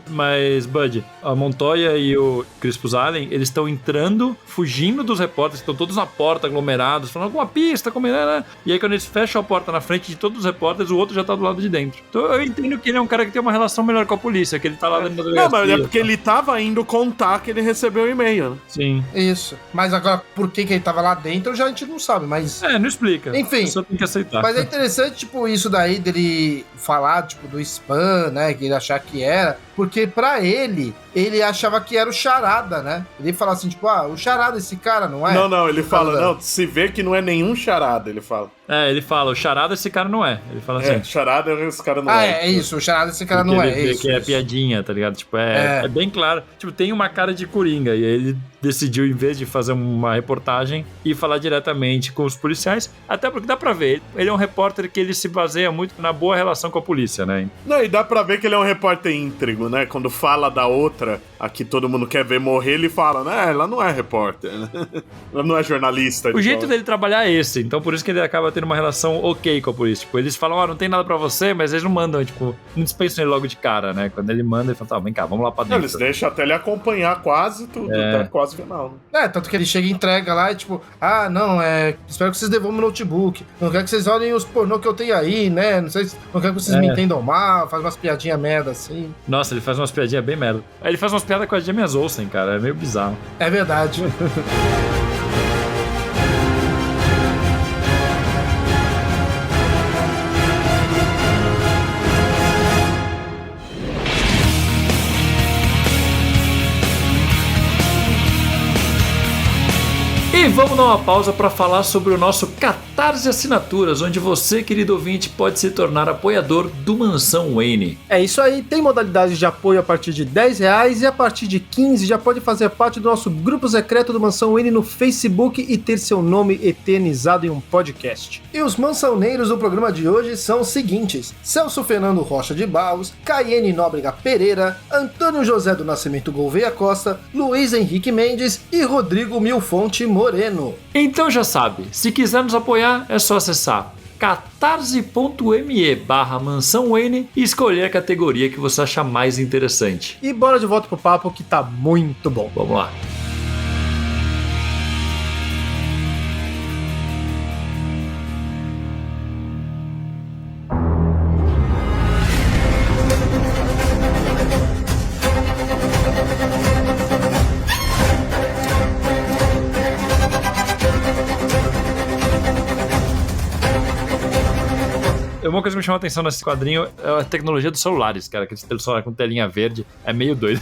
Mas, Bud, a Montoya e o Crispus Allen, eles estão entrando, fugindo dos repórteres, estão todos na porta, aglomerados, falando alguma pista, como é, né? E aí, quando eles fecham a porta na frente de todos os repórteres, o outro já tá do lado de dentro. Então, eu entendo que ele é um cara que tem uma relação melhor com a polícia, que ele tá lá dentro da Não, delegacia. mas é porque ele tava indo contar que ele recebeu o e-mail, né? Sim. Isso. Mas agora, por que ele tava lá dentro, já a gente não sabe, mas... Não explica. Enfim. Só tem que aceitar. Mas é interessante, tipo, isso daí dele falar, tipo, do spam, né? Que ele achar que era. Porque pra ele achava que era o Charada, né? Ele fala assim, tipo, o Charada esse cara, não é? Não, ele fala, da- não, se vê que não é nenhum charada, ele fala. Ele fala, o Charada esse cara não é. Ele fala assim. Charada esse cara não é isso, o Charada esse cara Porque não ele é. vê Isso, que é isso. piadinha, tá ligado? Tipo, é bem claro. Tipo, tem uma cara de Coringa. E aí ele decidiu, em vez de fazer uma reportagem, ir falar diretamente com os policiais. Até porque dá pra ver. Ele é um repórter que ele se baseia muito na boa relação com a polícia, né? Não, e dá pra ver que ele é um repórter íntegro, né? Quando fala da outra, a que todo mundo quer ver morrer, ele fala, né? Ela não é repórter, né? Ela não é jornalista. O jeito dele trabalhar é esse. Então, por isso que ele acaba tendo uma relação ok com a polícia. Tipo, eles falam, não tem nada pra você, mas eles não mandam, tipo, não dispensam ele logo de cara, né? Quando ele manda, ele fala, tá, vem cá, vamos lá pra dentro. Eles deixam até ele acompanhar quase tudo, até quase o final, né? Tanto que ele chega e entrega lá e tipo, não, espero que vocês devolvam o notebook. Não quero que vocês olhem os pornô que eu tenho aí, né? Não quero que vocês me entendam mal, faz umas piadinhas merda assim. Nossa, ele faz umas piadinhas bem merda. Ele faz umas piadas com a Jamie Olsen, cara, é meio bizarro. É verdade. E vamos dar uma pausa para falar sobre o nosso Catarse Assinaturas, onde você, querido ouvinte, pode se tornar apoiador do Mansão Wayne. É isso aí, tem modalidades de apoio a partir de R$10 e a partir de 15 já pode fazer parte do nosso grupo secreto do Mansão Wayne no Facebook e ter seu nome eternizado em um podcast. E os mansãoneiros do programa de hoje são os seguintes: Celso Fernando Rocha de Barros, Caiane Nóbrega Pereira, Antônio José do Nascimento Gouveia Costa, Luiz Henrique Mendes e Rodrigo Milfonte Moreno. Então já sabe, se quiser nos apoiar é só acessar catarse.me/Mansão Wayne e escolher a categoria que você achar mais interessante. E bora de volta pro papo que tá muito bom. Vamos lá. Uma coisa que me chamou a atenção nesse quadrinho é a tecnologia dos celulares, cara. Aquele celular com telinha verde é meio doido.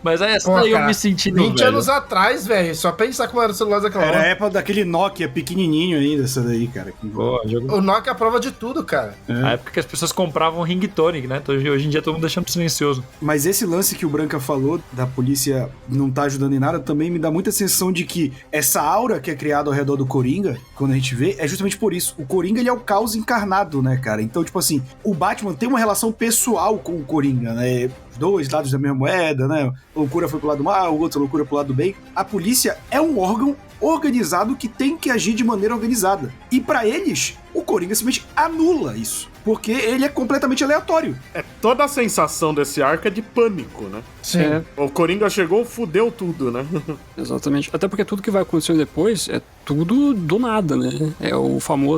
Mas é essa daí eu me senti 20 velho. anos atrás, velho. Só pensar como era o celular daquela Era hora. a época daquele Nokia pequenininho ainda, essa daí, cara. Boa, jogo... O Nokia é a prova de tudo, cara. A época que as pessoas compravam ringtone, né? Então, hoje em dia todo mundo deixando silencioso. Mas esse lance que o Branca falou, da polícia não tá ajudando em nada, também me dá muita sensação de que essa aura que é criada ao redor do Coringa, quando a gente vê, é justamente por isso. O Coringa, ele é o caos encarnado, né, cara? Então, tipo assim, o Batman tem uma relação pessoal com o Coringa, né? Os dois lados da mesma moeda, né? Loucura foi pro lado mal, outra loucura pro lado do bem. A polícia é um órgão organizado que tem que agir de maneira organizada. E pra eles, o Coringa simplesmente anula isso. Porque ele é completamente aleatório. Toda a sensação desse arco é de pânico, né? Sim. O Coringa chegou, fudeu tudo, né? Exatamente. Até porque tudo que vai acontecendo depois é tudo do nada, né? É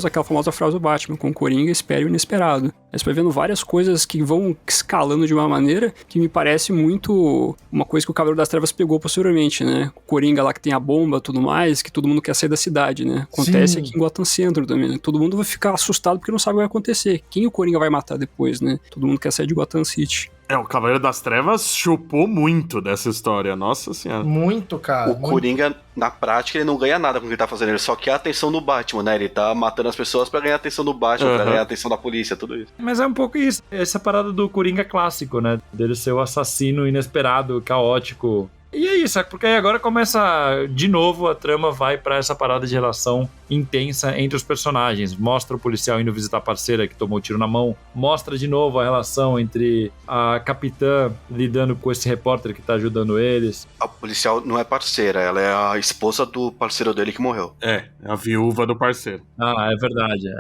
aquela famosa frase do Batman, com o Coringa espere o inesperado. Aí você vai vendo várias coisas que vão escalando de uma maneira que me parece muito uma coisa que o Cavaleiro das Trevas pegou posteriormente, né? O Coringa lá que tem a bomba e tudo mais, que todo mundo quer sair da cidade, né? Acontece aqui em Gotham Centro também, né? Todo mundo vai ficar assustado porque não sabe o que vai acontecer. Quem o Coringa vai matar depois, né? Todo mundo quer sair de Gotham City. O Cavaleiro das Trevas chupou muito dessa história, nossa senhora. Muito, cara. O Coringa, na prática, ele não ganha nada com o que ele tá fazendo, ele só quer a atenção do Batman, né? Ele tá matando as pessoas pra ganhar a atenção do Batman, pra ganhar a atenção da polícia, tudo isso. Mas é um pouco isso. Essa parada do Coringa clássico, né? Dele ser o assassino inesperado, caótico. E aí, isso, porque aí agora começa, de novo, a trama vai pra essa parada de relação intensa entre os personagens. Mostra o policial indo visitar a parceira que tomou tiro na mão, mostra de novo a relação entre a capitã lidando com esse repórter que tá ajudando eles. A policial não é parceira, ela é a esposa do parceiro dele que morreu. É a viúva do parceiro. Ah, é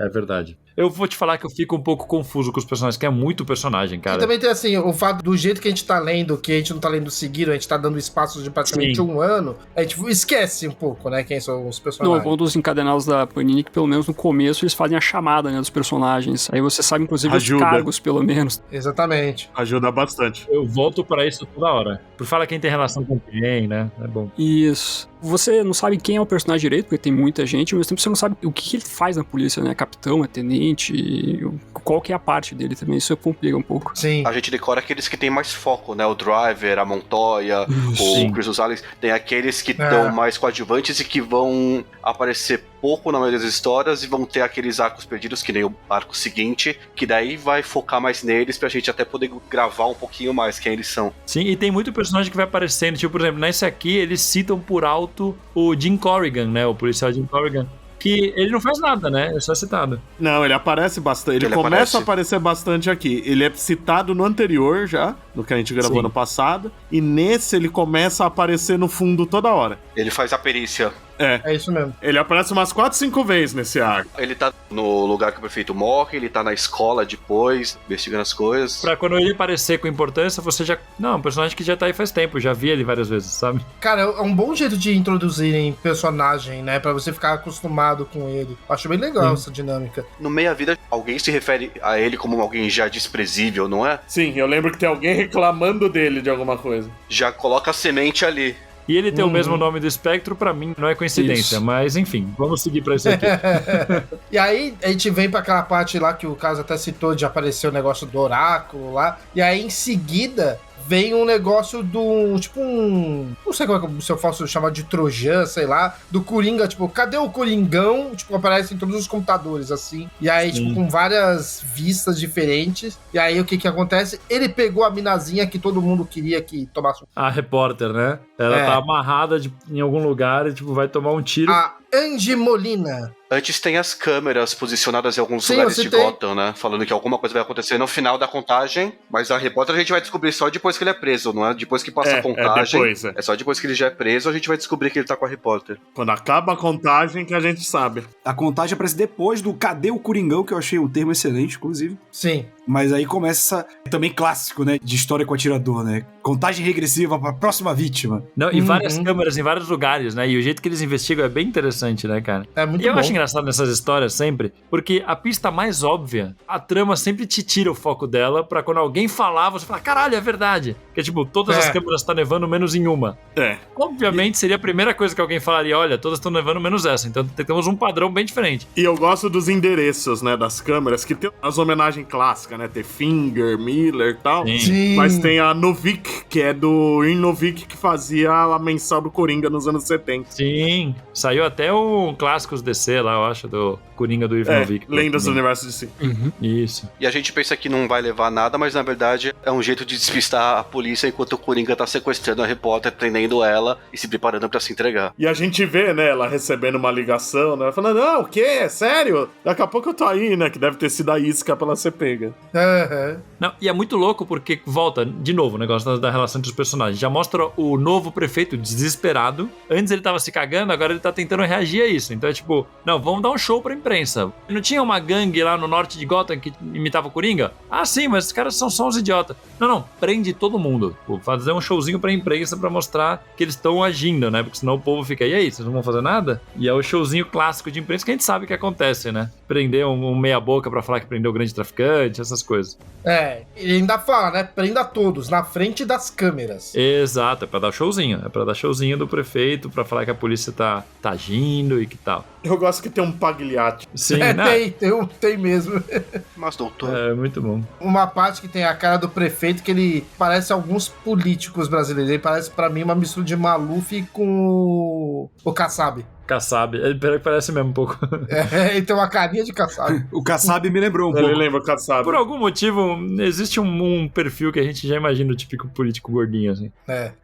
verdade. Eu vou te falar que eu fico um pouco confuso com os personagens, que é muito personagem, cara. E também tem assim, o fato do jeito que a gente tá lendo, que a gente não tá lendo seguido, a gente tá dando espaços de praticamente um ano, a gente esquece um pouco, né, quem são os Não, personagens. o bom dos encadenados da Panini que pelo menos no começo eles fazem a chamada, né, dos personagens. Aí você sabe, inclusive, os cargos, pelo menos. Exatamente. Ajuda bastante. Eu volto pra isso toda hora. Por falar quem tem relação com quem, né? É bom. Isso. Você não sabe quem é o personagem direito, porque tem muita gente, ao mesmo tempo você não sabe o que ele faz na polícia, né? Capitão, é tenente, qual que é a parte dele também, isso complica um pouco. Sim. A gente decora aqueles que tem mais foco, né? O Driver, a Montoya, o Chris Gonzalez. Tem aqueles que estão mais coadjuvantes e que vão aparecer pouco na maioria das histórias e vão ter aqueles arcos perdidos, que nem o arco seguinte, que daí vai focar mais neles pra gente até poder gravar um pouquinho mais quem eles são. Sim, e tem muito personagem que vai aparecendo, tipo, por exemplo, nesse aqui eles citam por alto o Jim Corrigan, né? O policial Jim Corrigan. Que ele não faz nada, né? É só citado. Não, ele aparece bastante. Ele começa a aparecer bastante aqui. Ele é citado no anterior já, no que a gente gravou no passado. E nesse ele começa a aparecer no fundo toda hora. Ele faz a perícia. É isso mesmo. Ele aparece umas 4, 5 vezes nesse arco. Ele tá no lugar que o prefeito morre, ele tá na escola depois, investigando as coisas. Pra quando ele aparecer com importância, você já... Não, um personagem que já tá aí faz tempo, já vi ele várias vezes, sabe? Cara, é um bom jeito de introduzirem personagem, né? Pra você ficar acostumado com ele. Acho bem legal essa dinâmica. No meia-vida, alguém se refere a ele como alguém já desprezível, não é? Sim, eu lembro que tem alguém reclamando dele de alguma coisa. Já coloca a semente ali. E ele tem o mesmo nome do Espectro, pra mim, não é coincidência. Isso. Mas, enfim, vamos seguir pra isso aqui. E aí, a gente vem pra aquela parte lá que o Caso até citou de aparecer o negócio do oráculo lá. E aí, em seguida, vem um negócio do... Tipo um... Não sei como é que se eu posso chamar de Trojan, sei lá. Do Coringa, tipo, cadê o Coringão? Tipo, aparece em todos os computadores, assim. E aí, tipo, com várias vistas diferentes. E aí, o que que acontece? Ele pegou a minazinha que todo mundo queria que tomasse um... A repórter, né? Ela tá amarrada em algum lugar e, tipo, vai tomar um tiro. A Angie Molina. Antes tem as câmeras posicionadas em alguns lugares de Gotham, né? Falando que alguma coisa vai acontecer no final da contagem, mas a repórter a gente vai descobrir só depois que ele é preso, não é depois que passa a contagem. É só depois que ele já é preso, a gente vai descobrir que ele tá com a repórter. Quando acaba a contagem que a gente sabe. A contagem aparece depois do Cadê o Coringão, que eu achei um termo excelente, inclusive. Sim. Mas aí começa também clássico, né? De história com atirador, né? Contagem regressiva pra próxima vítima. Não, e várias câmeras em vários lugares, né? E o jeito que eles investigam é bem interessante, né, cara? É muito E eu bom. acho engraçado nessas histórias sempre, porque a pista mais óbvia, a trama sempre te tira o foco dela pra quando alguém falar, você fala, caralho, é verdade. Que é tipo, todas as câmeras estão nevando menos em uma. Obviamente seria a primeira coisa que alguém falaria, olha, todas estão nevando menos essa. Então temos um padrão bem diferente. E eu gosto dos endereços, né, das câmeras, que tem as homenagens clássicas, né? Tem Finger, Miller e tal. Sim. Mas tem a Novik, que é do Irving Novik, que fazia a mensal do Coringa nos anos 70. Sim. Saiu até o Clássicos DC lá, eu acho, do Coringa do Irving Novik. Lendas do Universo DC. Isso. E a gente pensa que não vai levar nada, mas na verdade é um jeito de despistar a polícia enquanto o Coringa tá sequestrando a repórter, prendendo ela e se preparando pra se entregar. E a gente vê, né, ela recebendo uma ligação, né, falando, não, o quê? Sério? Daqui a pouco eu tô aí, né, que deve ter sido a isca pra ela ser pega. Não, e é muito louco porque volta, de novo, o negócio da relação entre os personagens. Já mostra o novo prefeito desesperado. Antes ele tava se cagando, agora ele tá tentando reagir a isso. Então é tipo, não, vamos dar um show pra imprensa. Não tinha uma gangue lá no norte de Gotham que imitava o Coringa? Ah, sim, mas esses caras são só uns idiotas. Não, prende todo mundo. Pô, fazer um showzinho pra imprensa pra mostrar que eles estão agindo, né? Porque senão o povo fica, e aí, vocês não vão fazer nada? E é o showzinho clássico de imprensa que a gente sabe que acontece, né? Prender um meia boca pra falar que prendeu o grande traficante, essas coisas. Ele ainda fala, né? Prenda todos, na frente das câmeras. Exato, é pra dar showzinho. É pra dar showzinho do prefeito, pra falar que a polícia tá agindo e que tal. Eu gosto que tem um Pagliatti. Sim, tem mesmo. Mas, doutor... É, muito bom. Uma parte que tem a cara do prefeito que ele parece alguns políticos brasileiros. Ele parece, pra mim, uma mistura de Maluf com o Kassab. Kassab. Ele parece mesmo um pouco. Ele tem uma carinha de Kassab. O Kassab me lembrou um pouco. Ele lembra o Kassab. Por algum motivo, existe um perfil que a gente já imagina o típico político gordinho, assim.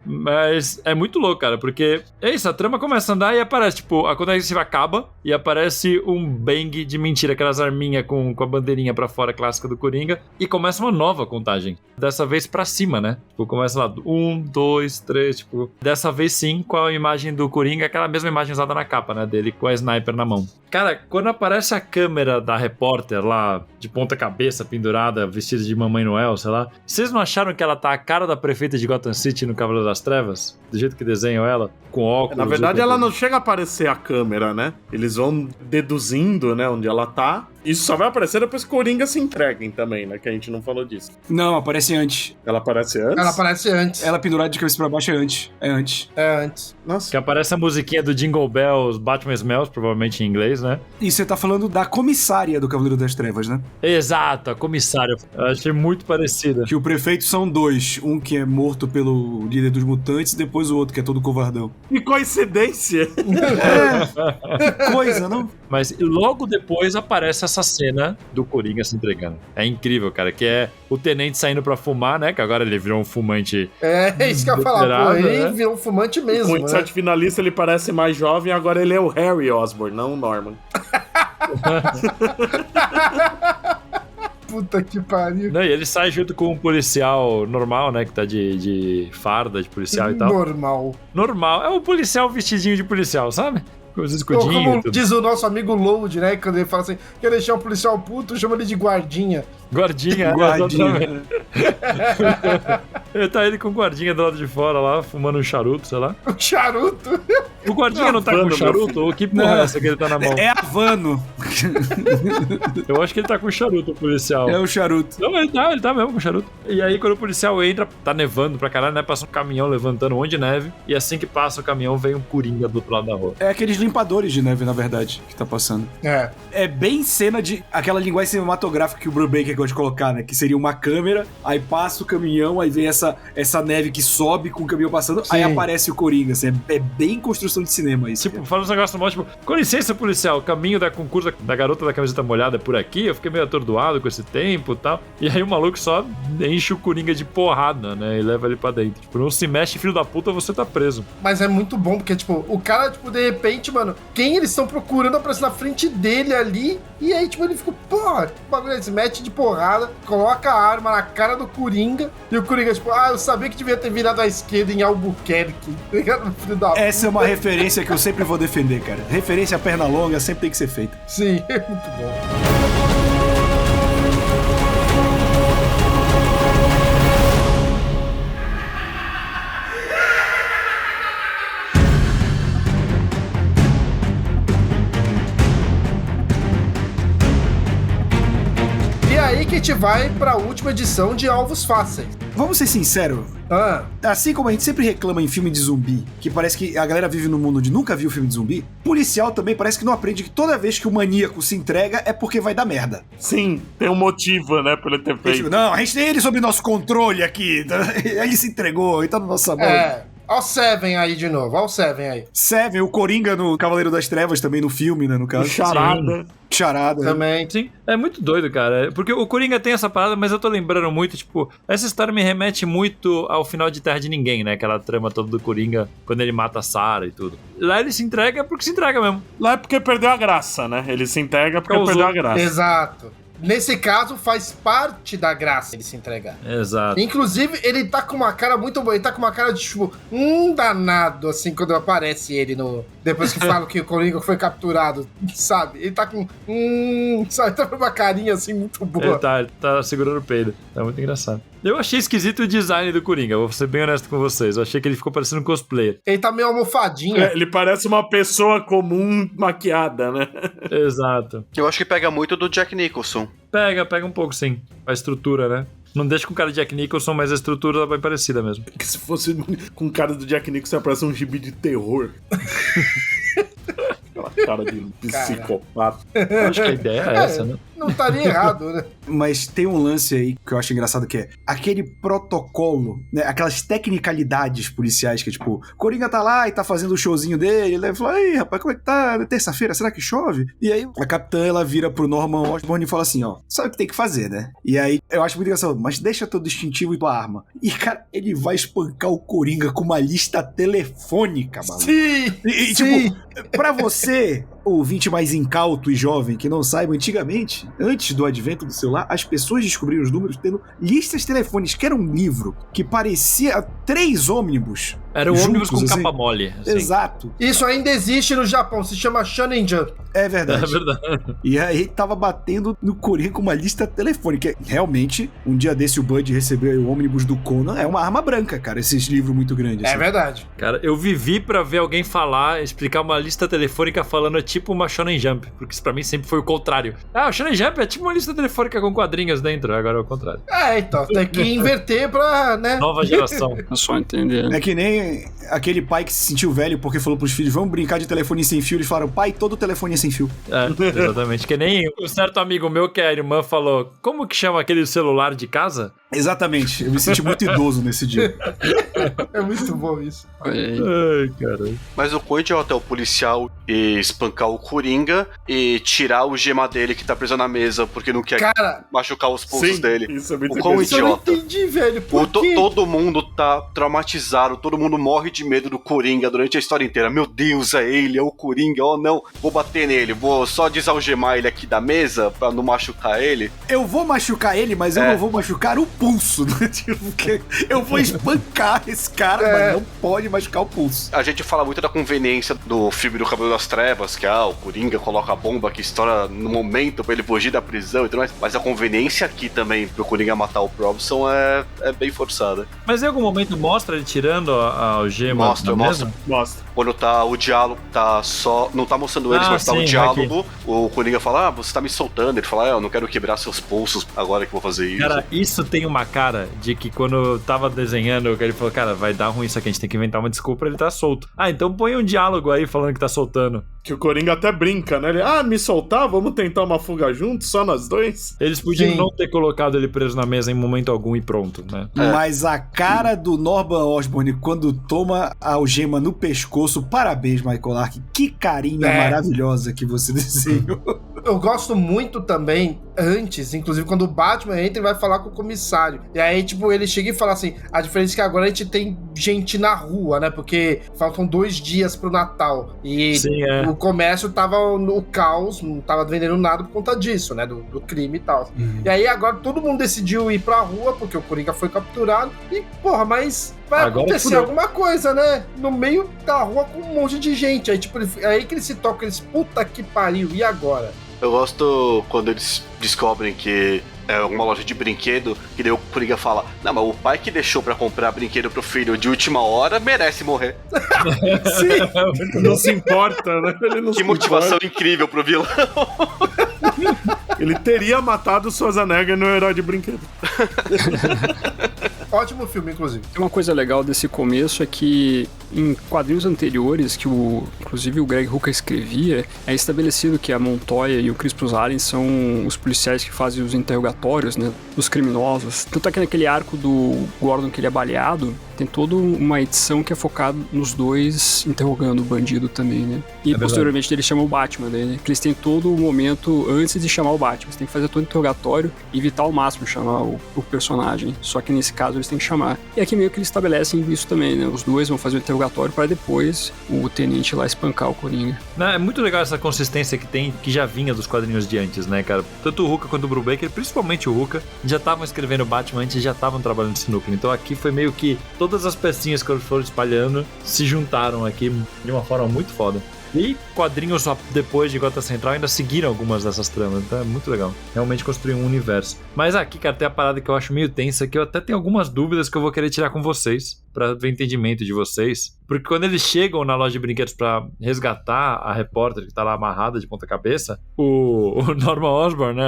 Mas é muito louco, cara, porque é isso, a trama começa a andar e aparece, tipo, a contagem acaba e aparece um bang de mentira, aquelas arminhas com a bandeirinha pra fora clássica do Coringa, e começa uma nova contagem. Dessa vez pra cima, né? Tipo, começa lá, 1, 2, 3, tipo... Dessa vez sim, com a imagem do Coringa, aquela mesma imagem usada na capa, né? Dele com a sniper na mão. Cara, quando aparece a câmera da repórter lá, de ponta cabeça, pendurada, vestida de Mamãe Noel, sei lá, vocês não acharam que ela tá a cara da prefeita de Gotham City no Cavaleiro das Trevas? Do jeito que desenham ela, com óculos... Na verdade, ela não chega a aparecer a câmera, né? Eles vão deduzindo, né, onde ela tá. Isso só vai aparecer depois que o Coringa se entreguem também, né? Que a gente não falou disso. Não, aparece antes. Ela aparece antes? Ela aparece antes. Ela pendurada de cabeça pra baixo é antes. É antes. É antes. Nossa. Que aparece a musiquinha do Jingle Bells, Batman Smells, provavelmente em inglês, né? E você tá falando da comissária do Cavaleiro das Trevas, né? Exato, a comissária. Eu achei muito parecida. Que o prefeito são dois. Um que é morto pelo líder dos mutantes e depois o outro que é todo covardão. Que coincidência! Coisa, não? Mas logo depois aparece essa cena do Coringa se entregando. É incrível, cara, que é o tenente saindo pra fumar, né? Que agora ele virou um fumante... É isso que eu ia falar, pô, ele né? virou um fumante mesmo, Com o né? insert finalista, ele parece mais jovem, agora ele é o Harry Osborn, não o Norman. Puta que pariu. Não, e ele sai junto com um policial normal, né? Que tá de farda de policial e tal. Normal. Normal. É o policial vestidinho de policial, sabe? Com os escudinhos e Como tudo. diz o nosso amigo Load, né? Quando ele fala assim, quer deixar um policial puto, chama ele de guardinha. Guardinha. Guardinha. Ele tá ele com o guardinha do lado de fora lá, fumando um charuto, sei lá. O charuto. O guardinha não tá com Havano, charuto? Ou que porra é essa que ele tá na mão? É Havano. Eu acho que ele tá com charuto, o policial. É o charuto. Não, ele tá mesmo com charuto. E aí, quando o policial entra, tá nevando pra caralho, né? Passa um caminhão levantando um monte de neve. E assim que passa o caminhão, vem um Coringa do outro lado da rua. É aqueles limpadores de neve, na verdade, que tá passando. É. É bem cena de aquela linguagem cinematográfica que o Brubaker gosta de colocar, né? Que seria uma câmera, aí passa o caminhão, aí vem essa neve que sobe com o caminhão passando, Sim. aí aparece o Coringa, assim, é bem construção de cinema isso. Tipo, fala uns negócios mal, tipo, com licença, policial, o caminho da concurso da garota da camiseta molhada é por aqui, eu fiquei meio atordoado com esse tempo e tal. E aí o maluco só enche o Coringa de porrada, né? E leva ele pra dentro. Tipo, não se mexe, filho da puta, você tá preso. Mas é muito bom, porque, tipo, o cara, tipo, de repente, mano, quem eles estão procurando aparece na frente dele ali, e aí, tipo, ele fica, porra, que bagulho, ele se mete de porrada, coloca a arma na cara do Coringa, e o Coringa, tipo, eu sabia que devia ter virado à esquerda em Albuquerque, tá ligado? Filho da puta. Essa é uma referência que eu sempre vou defender, cara. Referência à perna longa sempre tem que ser feita. Sim, é muito bom. E aí que a gente vai pra última edição de Alvos Fáceis. Vamos ser sinceros, assim como a gente sempre reclama em filme de zumbi, que parece que a galera vive num mundo onde nunca viu filme de zumbi, policial também parece que não aprende que toda vez que o maníaco se entrega é porque vai dar merda. Sim, tem um motivo, né, pra ele ter feito. Não, a gente tem ele sob nosso controle aqui, ele se entregou, ele tá na nossa mão. Ó o Seven aí de novo, ó o Seven aí. Seven, o Coringa no Cavaleiro das Trevas também, no filme, né, no caso. Charada. Charada. Também. Sim, é muito doido, cara. Porque o Coringa tem essa parada, mas eu tô lembrando muito, tipo, essa história me remete muito ao final de Terra de Ninguém, né? Aquela trama toda do Coringa, quando ele mata a Sarah e tudo. Lá ele se entrega porque se entrega mesmo. Lá é porque perdeu a graça, né? Ele se entrega porque Causou. perdeu a graça. Exato. Nesse caso, faz parte da graça ele se entregar. Exato. Inclusive, ele tá com uma cara muito boa. Ele tá com uma cara de, tipo, danado, assim, quando aparece ele no... Depois que falam que o Coringa foi capturado, sabe? Ele tá com... sabe? Tá com uma carinha, assim, muito boa. Ele tá segurando o peido. Tá muito engraçado. Eu achei esquisito o design do Coringa, vou ser bem honesto com vocês. Eu achei que ele ficou parecendo um cosplayer. Ele tá meio almofadinho. Ele parece uma pessoa comum maquiada, né? Exato. Eu acho que pega muito do Jack Nicholson. Pega um pouco, sim. A estrutura, né? Não deixa com cara de Jack Nicholson, mas a estrutura tá bem parecida mesmo. Que se fosse com cara do Jack Nicholson, parece um gibi de terror. Aquela cara de psicopata. Eu acho que a ideia é essa, né? não estaria errado, né? Mas tem um lance aí que eu acho engraçado, que é aquele protocolo, né? Aquelas tecnicalidades policiais que é tipo, Coringa tá lá e tá fazendo o showzinho dele, ele fala, ei, rapaz, como é que tá? Terça-feira, será que chove? E aí a capitã, ela vira pro Norman Osborn e fala assim, ó, sabe o que tem que fazer, né? E aí eu acho muito engraçado, mas deixa teu distintivo e tua arma. E, cara, ele vai espancar o Coringa com uma lista telefônica, mano. Sim! E sim. tipo, pra você, ouvinte mais incauto e jovem que não saiba, antigamente, antes do advento do celular, as pessoas descobriram os números tendo listas telefônicas, que era um livro que parecia 3 ônibus. Era um juntos, ônibus com assim. capa mole. Assim. Exato. Isso ainda existe no Japão, se chama Shonen Jump. É verdade. É verdade. E aí tava batendo no Coringa com uma lista telefônica. Realmente, um dia desse o Bud recebeu o ônibus do Conan, é uma arma branca, cara, esses livros muito grandes. É assim. verdade. Cara, eu vivi pra ver alguém falar, explicar uma lista telefônica falando é tipo uma Shonen Jump, porque isso pra mim sempre foi o contrário. Ah, o Shonen Jump é tipo uma lista telefônica com quadrinhos dentro, agora é o contrário. Então, tem que inverter pra, né? Nova geração. É só entender. É que nem aquele pai que se sentiu velho porque falou pros filhos, vamos brincar de telefone sem fio. Eles falaram, pai, todo telefone é sem fio. É, exatamente. Que nem um certo amigo meu que a irmã falou, como que chama aquele celular de casa? Exatamente. Eu me senti muito idoso nesse dia. É muito bom isso. Ai, caralho. Mas o quão idiota é o policial e espancar o Coringa e tirar o gema dele que tá preso na mesa porque não quer Cara, machucar os pulsos dele. Isso é muito O quão isso eu não idiota. entendi, velho. Por quê? Todo mundo tá traumatizado, todo mundo morre de medo do Coringa durante a história inteira. Meu Deus, é ele, é o Coringa, oh não, vou bater nele, vou só desalgemar ele aqui da mesa pra não machucar ele. Eu vou machucar ele, mas eu não vou machucar o pulso. Né? Tipo, porque eu vou espancar esse cara, mas não pode machucar o pulso. A gente fala muito da conveniência do filme do Cavaleiro das Trevas, que o Coringa coloca a bomba que estoura no momento pra ele fugir da prisão e tudo mais. Mas a conveniência aqui também pro Coringa matar o Probson é bem forçada. Mas em algum momento mostra ele tirando a algema? Mostra. Mostra. Quando tá o diálogo, tá só. Não tá mostrando eles, mas tá sim, o diálogo. O Coringa fala, você tá me soltando. Ele fala, eu não quero quebrar seus pulsos agora que eu vou fazer isso. Cara, isso tem uma cara de que quando eu tava desenhando, ele falou, cara, vai dar ruim isso aqui, a gente tem que inventar uma desculpa pra ele tá solto. Então põe um diálogo aí falando que tá soltando. Que o Coringa até brinca, né? Ele, me soltar? Vamos tentar uma fuga juntos, só nós dois? Eles podiam Sim. não ter colocado ele preso na mesa em momento algum e pronto, né? Mas a cara do Norman Osborn quando toma a algema no pescoço, parabéns, Michael Lark. Que carinha maravilhosa que você desenhou. Eu gosto muito também, antes, inclusive quando o Batman entra e vai falar com o comissário. E aí, tipo, ele chega e fala assim, a diferença é que agora a gente tem gente na rua, né? Porque faltam 2 dias pro Natal. E Sim, o comércio tava no caos, não tava vendendo nada por conta disso, né? Do crime e tal. E aí agora todo mundo decidiu ir pra rua, porque o Coringa foi capturado. E, porra, mas vai Agora acontecer fudeu. alguma coisa, né? No meio da rua com um monte de gente. Aí, tipo, é aí que eles se tocam, eles, puta que pariu, e agora? Eu gosto quando eles descobrem que é uma loja de brinquedo, que daí o Coringa fala, não, mas o pai que deixou pra comprar brinquedo pro filho de última hora merece morrer. Sim, não se importa, né? Ele não Que se motivação importa. incrível pro vilão. Ele teria matado o Schwarzenegger no Herói de Brinquedo. Ótimo filme, inclusive. Uma coisa legal desse começo é que em quadrinhos anteriores, que inclusive o Greg Rucka escrevia, é estabelecido que a Montoya e o Crispus Allen são os policiais que fazem os interrogatórios, né, dos criminosos. Tanto é que naquele arco do Gordon que ele é baleado, tem toda uma edição que é focada nos dois interrogando o bandido também, né? E posteriormente eles chamam o Batman, né? Que eles têm todo o momento antes de chamar o Batman. Você tem que fazer todo o interrogatório e evitar ao máximo chamar o personagem. Só que nesse caso eles têm que chamar. E aqui meio que eles estabelecem isso também, né? Os dois vão fazer o interrogatório para depois o tenente lá espancar o Coringa. É muito legal essa consistência que tem, que já vinha dos quadrinhos de antes, né, cara? Tanto o Rucka quanto o Brubaker, principalmente o Rucka, já estavam escrevendo Batman antes e já estavam trabalhando nesse núcleo. Então aqui foi meio que todas as pecinhas que eles foram espalhando se juntaram aqui de uma forma muito foda. E quadrinhos só depois de Gotham Central ainda seguiram algumas dessas tramas, então é muito legal. Realmente construir um universo. Mas aqui, cara, tem a parada que eu acho meio tensa, que eu até tenho algumas dúvidas que eu vou querer tirar com vocês. pra ver entendimento de vocês. Porque quando eles chegam na loja de brinquedos pra resgatar a repórter que tá lá amarrada de ponta cabeça, o Norman Osborn, né,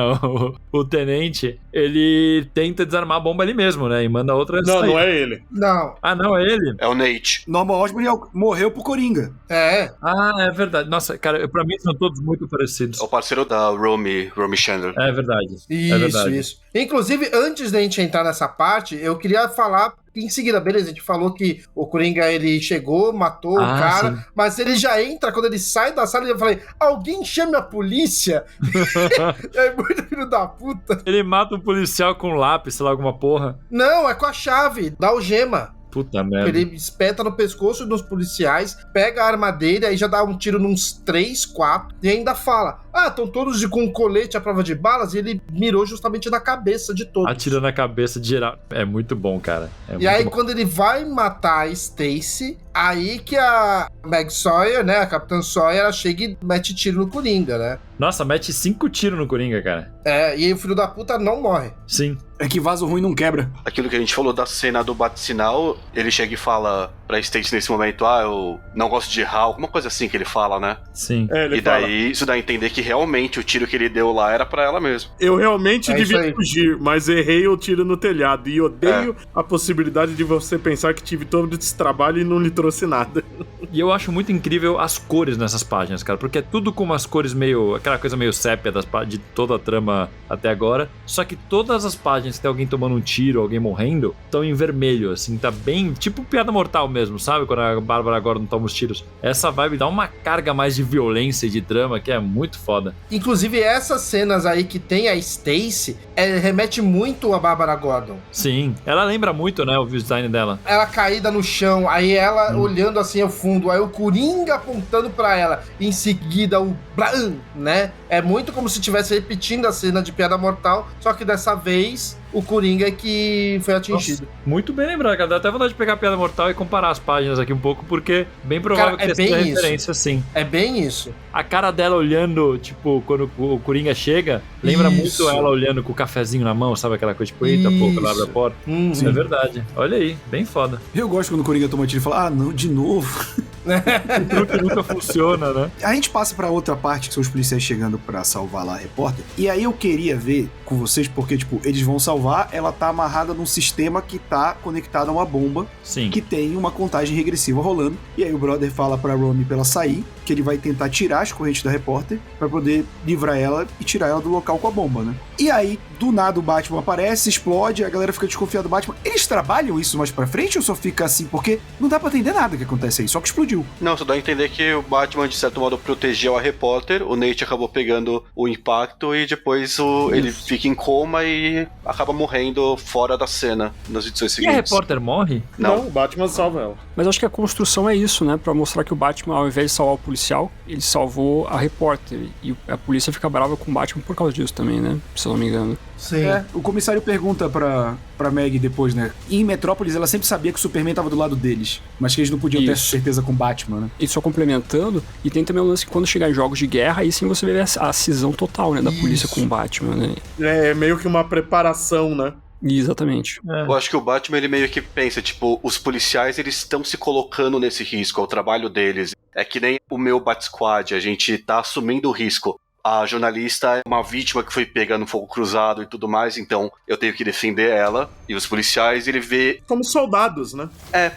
o tenente, ele tenta desarmar a bomba ali mesmo, né, e manda outra Não, sair. não é ele. Não. Ah, não, é ele? É o Nate. Norman Osborn morreu pro Coringa. É. Ah, é verdade. Nossa, cara, pra mim são todos muito parecidos. É o parceiro da Romy Chandler. É verdade. Isso, é verdade. isso. Inclusive, antes da gente entrar nessa parte, eu queria falar em seguida, beleza, a gente falou que o Coringa, ele chegou, matou o cara, sim. mas ele já entra, quando ele sai da sala, eu falei, alguém chame a polícia? É muito filho da puta. Ele mata um policial com lápis, sei lá, alguma porra. Não, é com a chave da algema. Puta merda. Ele espeta no pescoço dos policiais, pega a arma dele, aí já dá um tiro nos 3, 4, e ainda fala, estão todos com um colete à prova de balas, e ele mirou justamente na cabeça de todos. Atira na cabeça de geral. É muito bom, cara. E aí, quando ele vai matar a Stacy, aí que a Meg Sawyer, né, a Capitã Sawyer, ela chega e mete tiro no Coringa, né? Nossa, mete 5 tiros no Coringa, cara. E aí o filho da puta não morre. Sim. É que vaso ruim não quebra. Aquilo que a gente falou da cena do bate-sinal, ele chega e fala pra Stacy nesse momento, eu não gosto de errar, alguma coisa assim que ele fala, né? Sim. Ele E daí, isso dá a entender que realmente o tiro que ele deu lá era pra ela mesmo. Eu realmente É isso devia aí. fugir, mas errei o tiro no telhado. E odeio a possibilidade de você pensar que tive todo esse trabalho e não lhe trouxe nada. E eu acho muito incrível as cores nessas páginas, cara, porque é tudo com umas cores meio... aquela coisa meio sépia de toda a trama até agora. Só que todas as páginas que tem alguém tomando um tiro, alguém morrendo, estão em vermelho, assim, tá bem... tipo Piada Mortal mesmo, sabe? Quando a Bárbara Gordon toma os tiros. Essa vibe dá uma carga mais de violência e de drama que é muito foda. Inclusive, essas cenas aí que tem a Stacy, remete muito a Bárbara Gordon. Sim. Ela lembra muito, né, o design dela. Ela caída no chão, aí ela olhando assim ao fundo, aí o Coringa apontando pra ela, em seguida o Blam, né? É muito como se estivesse repetindo a cena de Piada Mortal, só que dessa vez o Coringa é que foi atingido. Nossa, muito bem lembrado, cara. Dá até vontade de pegar a Piada Mortal e comparar as páginas aqui um pouco, porque bem provável Cara, que é tenha bem referência, sim. É bem isso. A cara dela olhando, tipo, quando o Coringa chega, lembra Isso. muito ela olhando com o cafezinho na mão, sabe aquela coisa, tipo, eita, pô, Isso. ela abre a porta. Sim. É verdade. Olha aí, bem foda. Eu gosto quando o Coringa toma tiro e fala, não, de novo. O truque nunca funciona, né? A gente passa pra outra parte, que são os policiais chegando pra salvar lá a repórter. E aí eu queria ver com vocês, porque, tipo, eles vão salvar, ela tá amarrada num sistema que tá conectado a uma bomba, Sim. que tem uma contagem regressiva rolando. E aí o brother fala pra Romy pra ela sair, que ele vai tentar tirar as correntes da repórter pra poder livrar ela e tirar ela do local com a bomba, né? E aí, do nada, o Batman aparece, explode, a galera fica desconfiada do Batman. Eles trabalham isso mais pra frente ou só fica assim? Porque não dá pra entender nada que acontece aí, só que explodiu. Não, só dá a entender que o Batman, de certo modo, protegeu a repórter, o Nate acabou pegando o impacto e depois ele fica em coma e acaba morrendo fora da cena nas edições E a seguintes. repórter morre? Não. O Batman salva ela. Mas acho que a construção é isso, né? Pra mostrar que o Batman, ao invés de salvar o policial, ele salvou a repórter. E a polícia fica brava com o Batman por causa disso também, né? Se eu não me engano. Sim. O comissário pergunta pra Meg depois, né? Em Metrópolis, ela sempre sabia que o Superman tava do lado deles, mas que eles não podiam ter essa Isso. certeza com o Batman, né? E só complementando, e tem também o lance que quando chegar em jogos de guerra, aí sim você vê a cisão total, né? Da polícia com o Batman, né? É meio que uma preparação, né? Exatamente. Eu acho que o Batman, ele meio que pensa, tipo, os policiais, eles estão se colocando nesse risco, é o trabalho deles. É que nem o meu Bat-Squad, a gente tá assumindo o risco. A jornalista é uma vítima que foi pega no fogo cruzado e tudo mais, então eu tenho que defender ela. E os policiais, ele vê... Como soldados, né?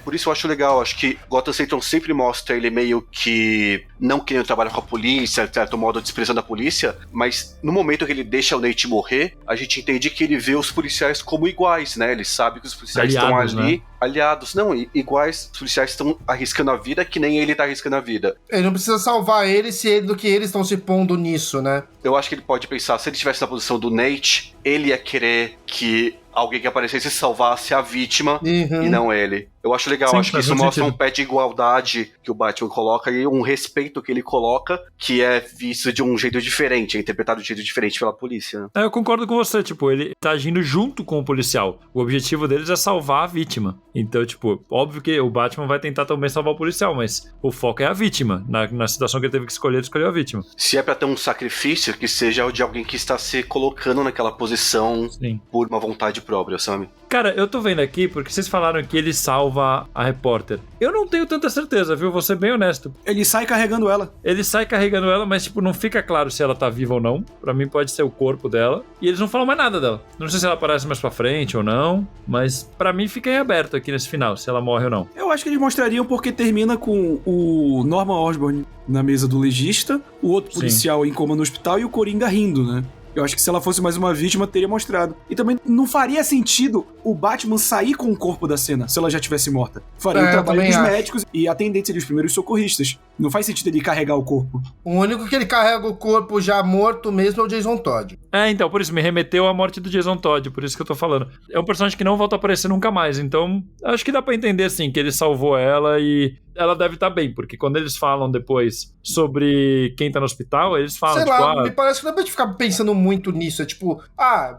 Por isso eu acho legal. Acho que Gotham Central sempre mostra ele meio que não querendo trabalhar com a polícia, de certo modo desprezando a polícia, mas no momento que ele deixa o Nate morrer, a gente entende que ele vê os policiais como iguais, né? Ele sabe que os policiais Aliados, estão ali... né? Aliados, não, iguais, os policiais estão arriscando a vida que nem ele tá arriscando a vida. Ele não precisa salvar ele do que eles estão se pondo nisso, né? Eu acho que ele pode pensar, se ele estivesse na posição do Nate, ele ia querer que alguém que aparecesse salvasse a vítima e não ele. Eu acho legal, Sim, acho que faz isso muito mostra sentido. um pé de igualdade que o Batman coloca e um respeito que ele coloca, que é visto de um jeito diferente, é interpretado de um jeito diferente pela polícia, né? Eu concordo com você, tipo, ele tá agindo junto com o policial. O objetivo deles é salvar a vítima. Então, tipo, óbvio que o Batman vai tentar também salvar o policial, mas o foco é a vítima. Na situação que ele teve que escolher, ele escolheu a vítima. Se é pra ter um sacrifício, que seja o de alguém que está se colocando naquela posição Sim. por uma vontade própria, sabe? Cara, eu tô vendo aqui porque vocês falaram que ele salva a repórter. Eu não tenho tanta certeza, viu? Vou ser bem honesto. Ele sai carregando ela. Ele sai carregando ela, mas, tipo, não fica claro se ela tá viva ou não. Pra mim pode ser o corpo dela. E eles não falam mais nada dela. Não sei se ela aparece mais pra frente ou não, mas pra mim fica em aberto aqui nesse final, se ela morre ou não. Eu acho que eles mostrariam porque termina com o Norman Osborn na mesa do legista, o outro policial em coma no hospital e o Coringa rindo, né? Eu acho que se ela fosse mais uma vítima, teria mostrado. E também não faria sentido o Batman sair com o corpo da cena, se ela já tivesse morta. Faria o trabalho dos médicos e atendentes ali, os primeiros socorristas. Não faz sentido ele carregar o corpo. O único que ele carrega o corpo já morto mesmo é o Jason Todd. Então, por isso, me remeteu à morte do Jason Todd, por isso que eu tô falando. É um personagem que não volta a aparecer nunca mais, então acho que dá pra entender, assim, que ele salvou ela e ela deve estar bem, porque quando eles falam depois sobre quem tá no hospital, eles falam, sei lá, me parece que não é pra gente ficar pensando muito nisso, é tipo,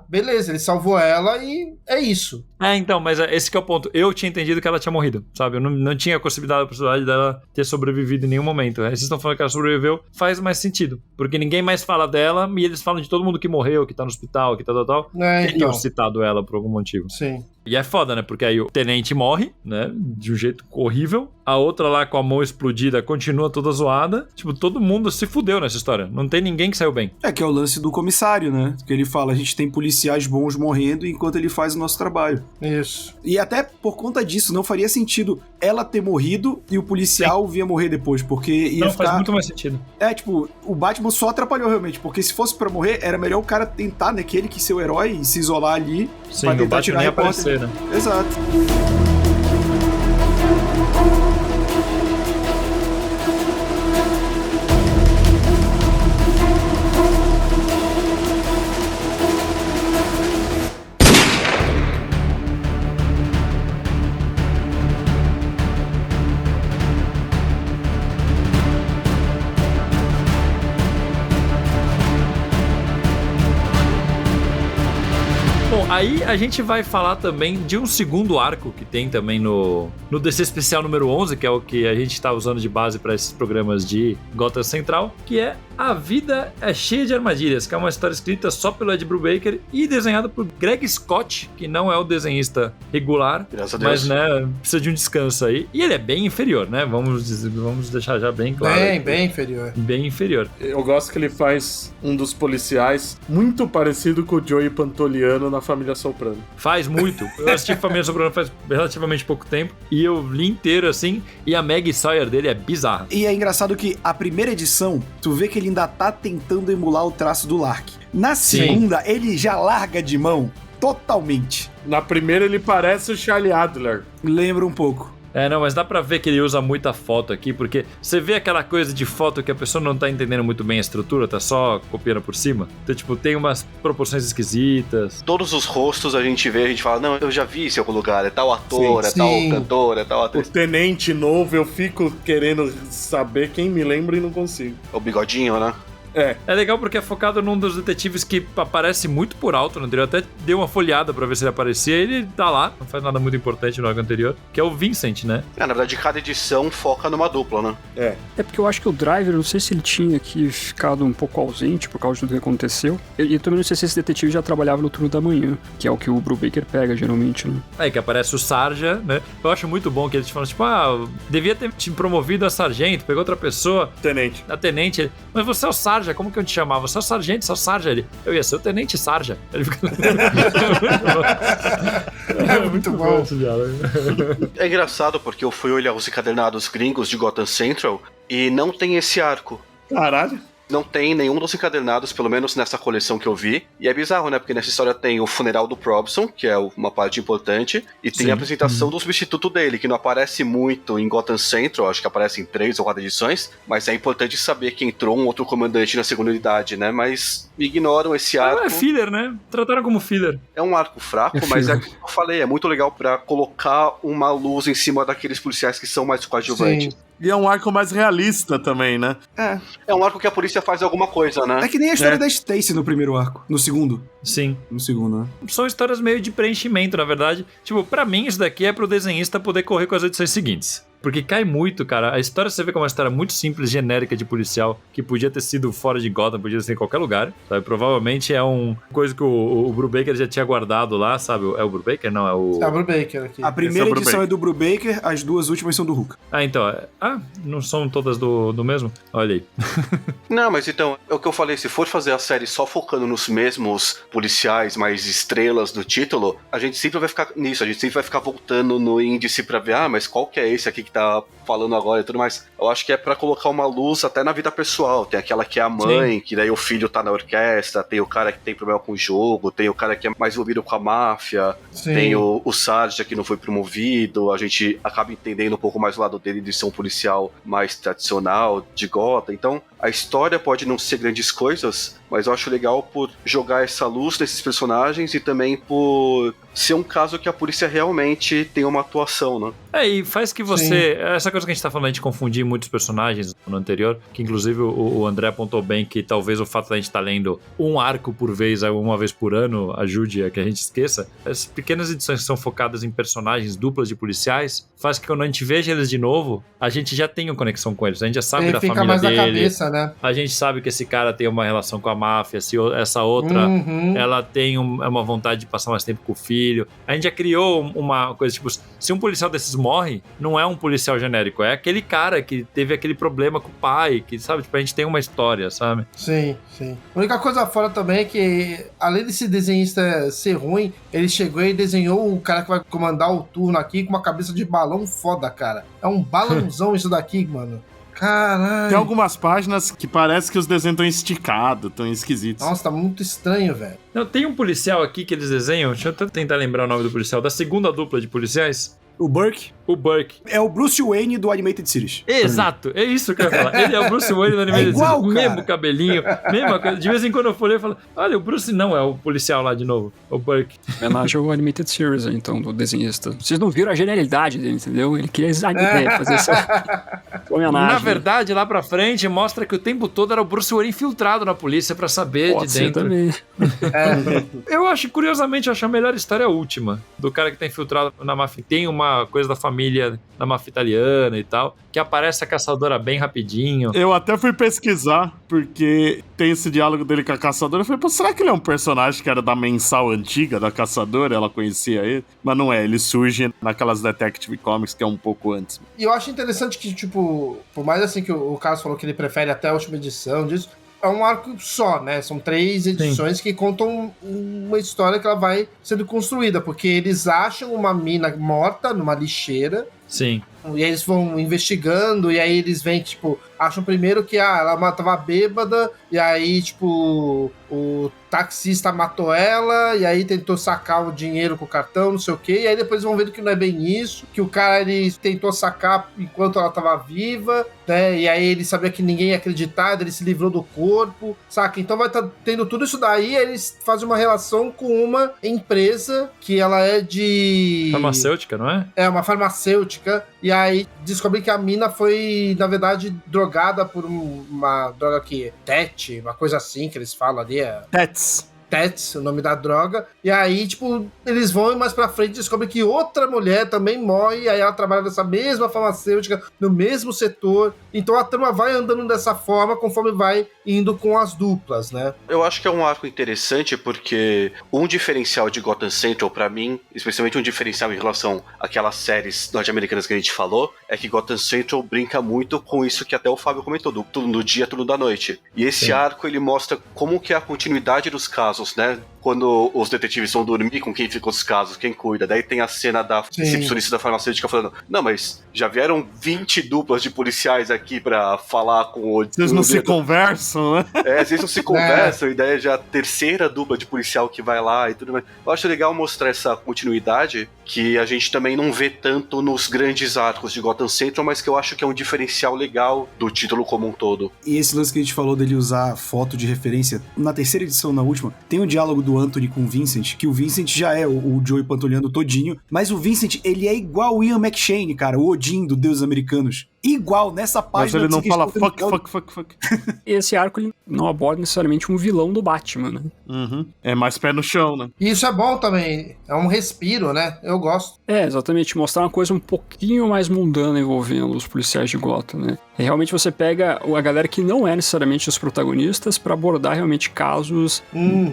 beleza, ele salvou ela e é isso. Então, mas esse que é o ponto. Eu tinha entendido que ela tinha morrido, sabe? Eu não tinha a possibilidade dela ter sobrevivido em nenhum momento. Aí vocês estão falando que ela sobreviveu, faz mais sentido. Porque ninguém mais fala dela e eles falam de todo mundo que morreu, que tá no hospital, que tal. Teriam citado ela por algum motivo. Sim. E é foda, né? Porque aí o tenente morre, né? De um jeito horrível. A outra lá com a mão explodida continua toda zoada. Tipo, todo mundo se fudeu nessa história. Não tem ninguém que saiu bem. Que é o lance do comissário, né? Que ele fala, a gente tem policiais bons morrendo enquanto ele faz o nosso trabalho. Isso. E até por conta disso, não faria sentido ela ter morrido e o policial vir morrer depois, porque ia ficar... faz muito mais sentido. Tipo, o Batman só atrapalhou realmente, porque se fosse pra morrer, era melhor o cara tentar, né, que ele que ser o herói e se isolar ali. Sim, pra tentar tirar a aparecer, né? Exato. Aí a gente vai falar também de um segundo arco que tem também no DC Especial número 11, que é o que a gente tá usando de base para esses programas de Gotham Central, que é A Vida é Cheia de Armadilhas, que é uma história escrita só pelo Ed Brubaker e desenhada por Greg Scott, que não é o desenhista regular, mas, né, precisa de um descanso aí. E ele é bem inferior, né? Vamos deixar já bem claro. Bem inferior. Bem inferior. Eu gosto que ele faz um dos policiais muito parecido com o Joey Pantoliano na Família Soprano. Faz muito. Eu assisti Família Soprano faz relativamente pouco tempo e eu li inteiro assim, e a Maggie Sawyer dele é bizarra. E é engraçado que a primeira edição, tu vê que ele ainda tá tentando emular o traço do Lark. Na segunda, ele já larga de mão totalmente. Na primeira ele parece o Charlie Adler. Lembra um pouco. Não, mas dá pra ver que ele usa muita foto aqui, porque você vê aquela coisa de foto que a pessoa não tá entendendo muito bem a estrutura, tá só copiando por cima. Então, tipo, tem umas proporções esquisitas. Todos os rostos a gente vê, a gente fala, não, eu já vi esse em algum lugar, é tal ator, é tal cantor, é tal atriz. O tenente novo, eu fico querendo saber quem me lembra e não consigo. O bigodinho, né? É legal porque é focado num dos detetives que aparece muito por alto no anterior. Até dei uma folhada pra ver se ele aparecia. Ele tá lá, não faz nada muito importante no arco anterior, que é o Vincent, né? Na verdade, cada edição foca numa dupla, né? É porque eu acho que o Driver, não sei se ele tinha aqui ficado um pouco ausente por causa de tudo que aconteceu. E também não sei se esse detetive já trabalhava no turno da manhã, que é o que o Brubaker pega, geralmente, né? Que aparece o Sarja, né? Eu acho muito bom que eles falam, tipo, devia ter te promovido a sargento, pegou outra pessoa. Tenente. A tenente. Mas você é o Sarja, como que eu te chamava? Você é o sargento, você é o Sarja. Eu ia ser o tenente Sarja. Ele fica... muito bom. É engraçado porque eu fui olhar os encadernados gringos de Gotham Central e não tem esse arco. Caralho. Não tem nenhum dos encadernados, pelo menos nessa coleção que eu vi. E é bizarro, né? Porque nessa história tem o funeral do Probson, que é uma parte importante, e tem a apresentação do substituto dele, que não aparece muito em Gotham Central, acho que aparece em 3 ou 4 edições, mas é importante saber que entrou um outro comandante na segunda unidade, né? Mas ignoram esse arco. É filler, né? Trataram como filler. É um arco fraco, mas é o que eu falei, é muito legal pra colocar uma luz em cima daqueles policiais que são mais coadjuvantes. Sim. E é um arco mais realista também, né? É um arco que a polícia faz alguma coisa, né? É que nem a história da Stacy no primeiro arco. No segundo. Sim. No segundo, né? São histórias meio de preenchimento, na verdade. Tipo, pra mim isso daqui é pro desenhista poder correr com as edições seguintes. Porque cai muito, cara. A história, você vê que é uma história muito simples, genérica de policial, que podia ter sido fora de Gotham, podia ser em qualquer lugar, sabe? Provavelmente é uma coisa que o Brubaker já tinha guardado lá, sabe? É o Brubaker? Não, é o... É o Brubaker aqui. A primeira Esse é o edição é do Brubaker, as duas últimas são do Hulk. Ah, então. Não são todas do mesmo? Olha aí. Não, mas então, é o que eu falei, se for fazer a série só focando nos mesmos policiais, mais estrelas do título, a gente sempre vai ficar nisso, a gente sempre vai ficar voltando no índice pra ver, mas qual que é esse aqui que tá falando agora e tudo mais. Eu acho que é pra colocar uma luz até na vida pessoal. Tem aquela que é a mãe, que daí o filho tá na orquestra, tem o cara que tem problema com o jogo, tem o cara que é mais envolvido com a máfia, tem o Sarja que não foi promovido, a gente acaba entendendo um pouco mais o lado dele de ser um policial mais tradicional, de Gotham. Então, a história pode não ser grandes coisas, mas eu acho legal por jogar essa luz nesses personagens e também por ser um caso que a polícia realmente tem uma atuação, né? E faz que você... Essa coisa que a gente tá falando, a gente confundir muitos personagens no anterior, que inclusive o André apontou bem que talvez o fato da gente estar lendo um arco por vez, uma vez por ano, ajude a que a gente esqueça. Essas pequenas edições que são focadas em personagens duplas de policiais, faz que quando a gente veja eles de novo, a gente já tenha uma conexão com eles. A gente já sabe da família mais dele. Na cabeça, né? A gente sabe que esse cara tem uma relação com a máfia, se essa outra, ela tem uma vontade de passar mais tempo com o filho. A gente já criou uma coisa, tipo, se um policial desses morre, não é um policial genérico, é aquele cara que teve aquele problema com o pai, que, sabe, tipo, a gente tem uma história, sabe? Sim. A única coisa fora também é que, além desse desenhista ser ruim, ele chegou e desenhou o cara que vai comandar o turno aqui com uma cabeça de balão foda, cara. É um balãozão isso daqui, mano. Caralho. Tem algumas páginas que parece que os desenhos estão esticados, estão esquisitos. Nossa, tá muito estranho, velho. Não, tem um policial aqui que eles desenham, deixa eu tentar lembrar o nome do policial, da segunda dupla de policiais. O Burke O Burke. é o Bruce Wayne do Animated Series. Exato, é isso que eu ia falar. Ele é o Bruce Wayne do Animated igual, Series. cara. Mesmo cabelinho, mesma coisa. De vez em quando eu falei, olha, o Bruce não é o policial lá de novo, o Burke. Homenagem ao Animated Series, então, do desenhista. Vocês não viram a genialidade dele, entendeu? Ele queria fazer essa homenagem. Na verdade, lá pra frente, mostra que o tempo todo era o Bruce Wayne infiltrado na polícia pra saber Pode de ser dentro. também. Eu acho, curiosamente, a melhor história a última, do cara que tá infiltrado na máfia. Tem uma coisa da família na máfia italiana e tal, que aparece a caçadora bem rapidinho. Eu até fui pesquisar, porque tem esse diálogo dele com a caçadora. Eu falei, pô, será que ele é um personagem que era da mensal antiga da caçadora? Ela conhecia ele? Mas não é, ele surge naquelas Detective Comics que é um pouco antes. E eu acho interessante que, tipo, por mais assim que o Carlos falou que ele prefere até a última edição disso, é um arco só, né? São 3 edições que contam uma história que ela vai sendo construída, porque eles acham uma mina morta numa lixeira. Sim. E aí eles vão investigando, e aí eles vêm, tipo, acham primeiro que ela tava bêbada, e aí, tipo, o taxista matou ela, e aí tentou sacar o dinheiro com o cartão, não sei o quê, e aí depois vão vendo que não é bem isso, que o cara, ele tentou sacar enquanto ela tava viva, né, e aí ele sabia que ninguém ia acreditar, ele se livrou do corpo, saca? Então vai tendo tudo isso daí, aí eles fazem uma relação com uma empresa que ela é de... Farmacêutica, não é? É, uma farmacêutica, e aí descobri que a mina foi, na verdade, drogada por uma droga que TET, uma coisa assim que eles falam ali. Tets, o nome da droga. E aí, tipo, eles vão e mais pra frente descobrem que outra mulher também morre, e aí ela trabalha nessa mesma farmacêutica, no mesmo setor. Então a trama vai andando dessa forma conforme vai indo com as duplas, né? Eu acho que é um arco interessante porque um diferencial de Gotham Central pra mim, especialmente um diferencial em relação àquelas séries norte-americanas que a gente falou, é que Gotham Central brinca muito com isso que até o Fábio comentou, do tudo no dia, tudo da noite. E esse arco, ele mostra como que é a continuidade dos casos, né? Quando os detetives vão dormir, com quem ficam os casos, quem cuida. Daí tem a cena da recepcionista da farmacêutica falando, não, mas já vieram 20 duplas de policiais aqui pra falar com o... Vocês não se conversam, né? Às vezes não se conversam, e daí é já a terceira dupla de policial que vai lá e tudo mais. Eu acho legal mostrar essa continuidade que a gente também não vê tanto nos grandes arcos de Gotham Central, mas que eu acho que é um diferencial legal do título como um todo. E esse lance que a gente falou dele usar foto de referência, na terceira edição, na última, tem um diálogo do Anthony com o Vincent, que o Vincent já é o Joey Pantoliano todinho, mas o Vincent, ele é igual o Ian McShane, cara, o Odin do Deuses Americanos. igual nessa Mas página. ele não fala seguinte, fuck. Esse arco ele não aborda necessariamente um vilão do Batman, né? Uhum. É mais pé no chão, né? E isso é bom também. É um respiro, né? Eu gosto. É, exatamente, mostrar uma coisa um pouquinho mais mundana envolvendo os policiais de Gotham, né? E realmente você pega a galera que não é necessariamente os protagonistas pra abordar realmente casos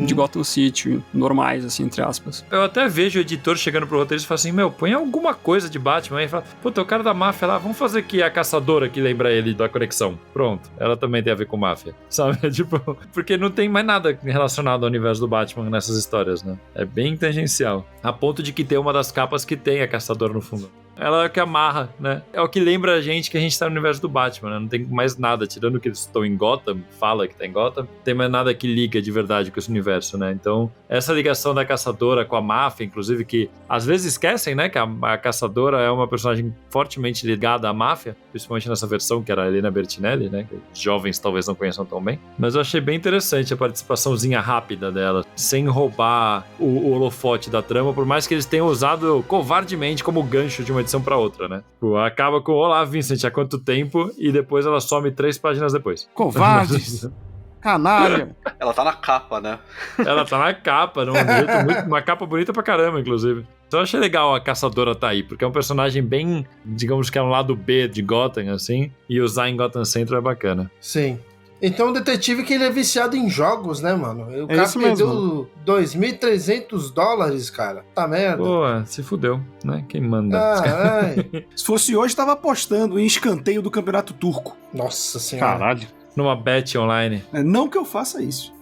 de Gotham City, normais, assim, entre aspas. Eu até vejo o editor chegando pro roteirista e fala assim, meu, põe alguma coisa de Batman aí. Fala, puta, o cara da máfia lá, vamos fazer que a caçadora que lembra ele da conexão. Pronto, ela também tem a ver com máfia, sabe? Tipo, porque não tem mais nada relacionado ao universo do Batman nessas histórias, né? É bem tangencial. A ponto de que tem uma das capas que tem a caçadora no fundo. Ela é o que amarra, né? É o que lembra a gente que a gente tá no universo do Batman, né? Não tem mais nada, tirando que eles estão em Gotham, fala que tá em Gotham, não tem mais nada que liga de verdade com esse universo, né? Então, essa ligação da caçadora com a máfia, inclusive, que às vezes esquecem, né? Que a caçadora é uma personagem fortemente ligada à máfia, principalmente nessa versão que era a Helena Bertinelli, né? Que os jovens talvez não conheçam tão bem. Mas eu achei bem interessante a participaçãozinha rápida dela, sem roubar o holofote da trama, por mais que eles tenham usado covardemente como gancho de uma edição pra outra, né? Tipo, acaba com olá, Vincent, há quanto tempo? E depois ela some 3 páginas depois. Covardes! Canalha! Ela tá na capa, né? Ela tá na capa, num jeito muito, uma capa bonita pra caramba, inclusive. Então eu achei legal a caçadora tá aí, porque é um personagem bem, digamos que é um lado B de Gotham, assim, e usar em Gotham Central é bacana. Sim. Então o detetive que ele é viciado em jogos, né, mano? O É cara isso perdeu $2.300, cara. Tá merda. Pô, se fudeu, né? Quem manda? Ai. Se fosse hoje, tava apostando em escanteio do campeonato turco. Nossa senhora. Caralho. Numa bet online. Não que eu faça isso.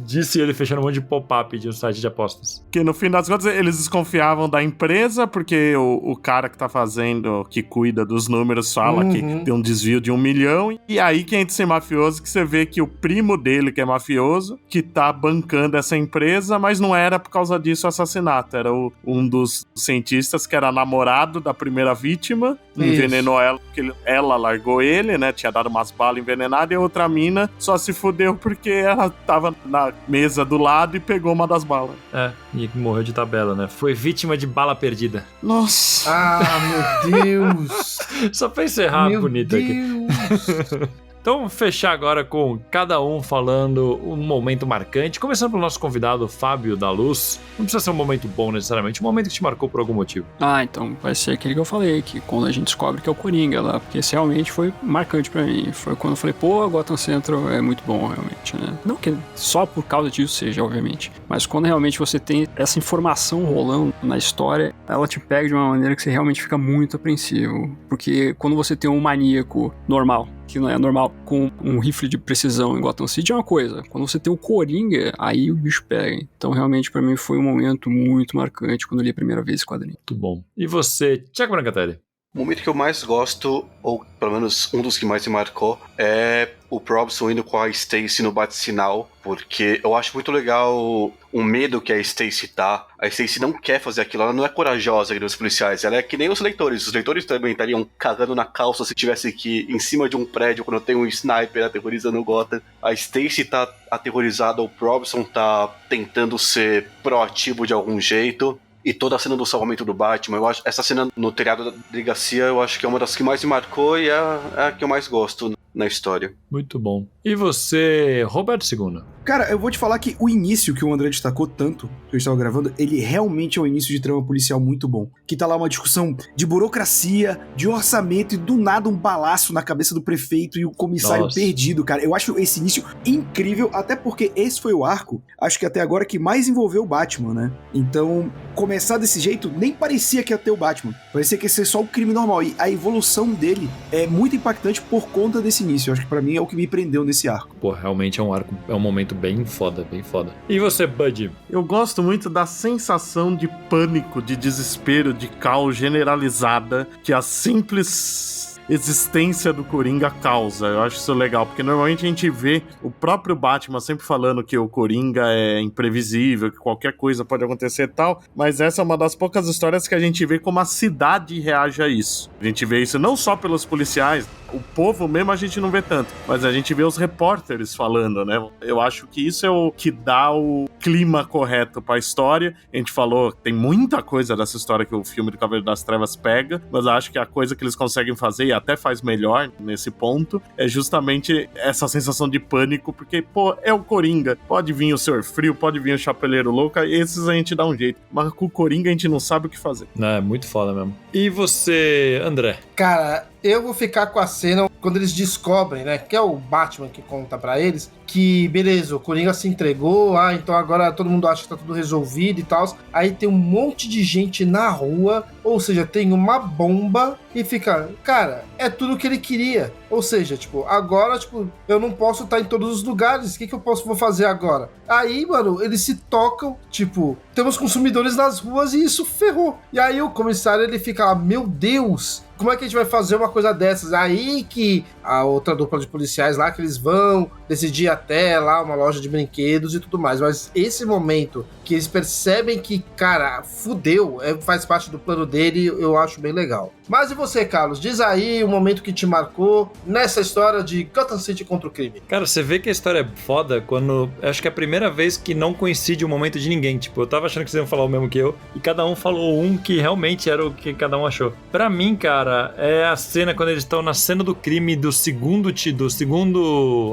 Disse ele fechando um monte de pop-up de um site de apostas. Que no fim das contas eles desconfiavam da empresa, porque o cara que tá fazendo, que cuida dos números, fala que tem um desvio de 1 milhão. E aí que entra esse mafioso, que você vê que o primo dele, que é mafioso, que tá bancando essa empresa, mas não era por causa disso o assassinato. Era um dos cientistas que era namorado da primeira vítima, envenenou ela, porque ela largou ele, né? Tinha dado umas balas envenenadas, e a outra mina só se fudeu porque ela tava na mesa do lado e pegou uma das balas. É, e morreu de tabela, né? Foi vítima de bala perdida. Nossa! Ah, meu Deus! Só pra encerrar Meu bonito aqui. Deus! Então, vamos fechar agora com cada um falando um momento marcante. Começando pelo nosso convidado, Fábio da Luz. Não precisa ser um momento bom necessariamente, um momento que te marcou por algum motivo. Ah, então vai ser aquele que eu falei, que quando a gente descobre que é o Coringa lá, porque esse realmente foi marcante pra mim. Foi quando eu falei, pô, Gotham Central é muito bom, realmente, né? Não que só por causa disso seja, obviamente, mas quando realmente você tem essa informação rolando na história, ela te pega de uma maneira que você realmente fica muito apreensivo. Porque quando você tem um maníaco normal, que não é normal, com um rifle de precisão em Gotham City é uma coisa. Quando você tem o Coringa, aí o bicho pega. Então, realmente, pra mim, foi um momento muito marcante quando eu li a primeira vez esse quadrinho. Muito bom. E você, Thiago Brancatelli? O momento que eu mais gosto, ou pelo menos um dos que mais me marcou, é o Robson indo com a Stacy no bate-sinal, porque eu acho muito legal o medo que a Stacy tá. A Stacy não quer fazer aquilo, ela não é corajosa que nem os policiais, ela é que nem os leitores. Os leitores também estariam cagando na calça se tivesse que ir em cima de um prédio quando tem um sniper aterrorizando o Gotham. A Stacy tá aterrorizada, o Robson tá tentando ser proativo de algum jeito. E toda a cena do salvamento do Batman, eu acho, essa cena no telhado da delegacia, eu acho que é uma das que mais me marcou e é a que eu mais gosto na história. Muito bom. E você, Roberto II? Cara, eu vou te falar que o início que o André destacou tanto, que eu estava gravando, ele realmente é um início de trama policial muito bom. Que tá lá uma discussão de burocracia, de orçamento e do nada um balaço na cabeça do prefeito e o comissário perdido, cara. Eu acho esse início incrível, até porque esse foi o arco, acho que até agora, que mais envolveu o Batman, né? Então, começar desse jeito, nem parecia que ia ter o Batman. Parecia que ia ser só o crime normal. E a evolução dele é muito impactante por conta desse início. Eu acho que pra mim é o que me prendeu nesse arco. Pô, realmente é um arco, é um momento bem foda, bem foda. E você, Bud? Eu gosto muito da sensação de pânico, de desespero, de caos generalizada que a simples existência do Coringa causa. Eu acho isso legal, porque normalmente a gente vê o próprio Batman sempre falando que o Coringa é imprevisível, que qualquer coisa pode acontecer e tal, mas essa é uma das poucas histórias que a gente vê como a cidade reage a isso. A gente vê isso não só pelos policiais, o povo mesmo a gente não vê tanto, mas a gente vê os repórteres falando, né? Eu acho que isso é o que dá o clima correto pra história. A gente falou, tem muita coisa dessa história que o filme do Cavaleiro das Trevas pega, mas eu acho que a coisa que eles conseguem fazer, e até faz melhor nesse ponto, é justamente essa sensação de pânico, porque, pô, é o Coringa. Pode vir o Senhor Frio, pode vir o Chapeleiro Louco, esses a gente dá um jeito. Mas com o Coringa a gente não sabe o que fazer. Não, é muito foda mesmo. E você, André? Cara, eu vou ficar com a cena quando eles descobrem, né, que é o Batman que conta pra eles, que beleza, o Coringa se entregou, então agora todo mundo acha que tá tudo resolvido e tal. Aí tem um monte de gente na rua, ou seja, tem uma bomba e fica, cara, é tudo que ele queria. Ou seja, tipo, agora, tipo, eu não posso estar em todos os lugares, o que eu vou fazer agora? Aí, mano, eles se tocam, tipo, temos consumidores nas ruas e isso ferrou. E aí o comissário, ele fica lá, meu Deus, como é que a gente vai fazer uma coisa dessas? Aí que a outra dupla de policiais lá, que eles vão decidir até lá uma loja de brinquedos e tudo mais. Mas esse momento que eles percebem que, cara, fudeu, faz parte do plano dele, eu acho bem legal. Mas e você, Carlos? Diz aí o momento que te marcou nessa história de Gotham City contra o crime. Cara, você vê que a história é foda quando... Acho que é a primeira vez que não coincide o momento de ninguém. Tipo, eu tava achando que vocês iam falar o mesmo que eu, e cada um falou um que realmente era o que cada um achou. Pra mim, cara, é a cena quando eles estão na cena do crime do segundo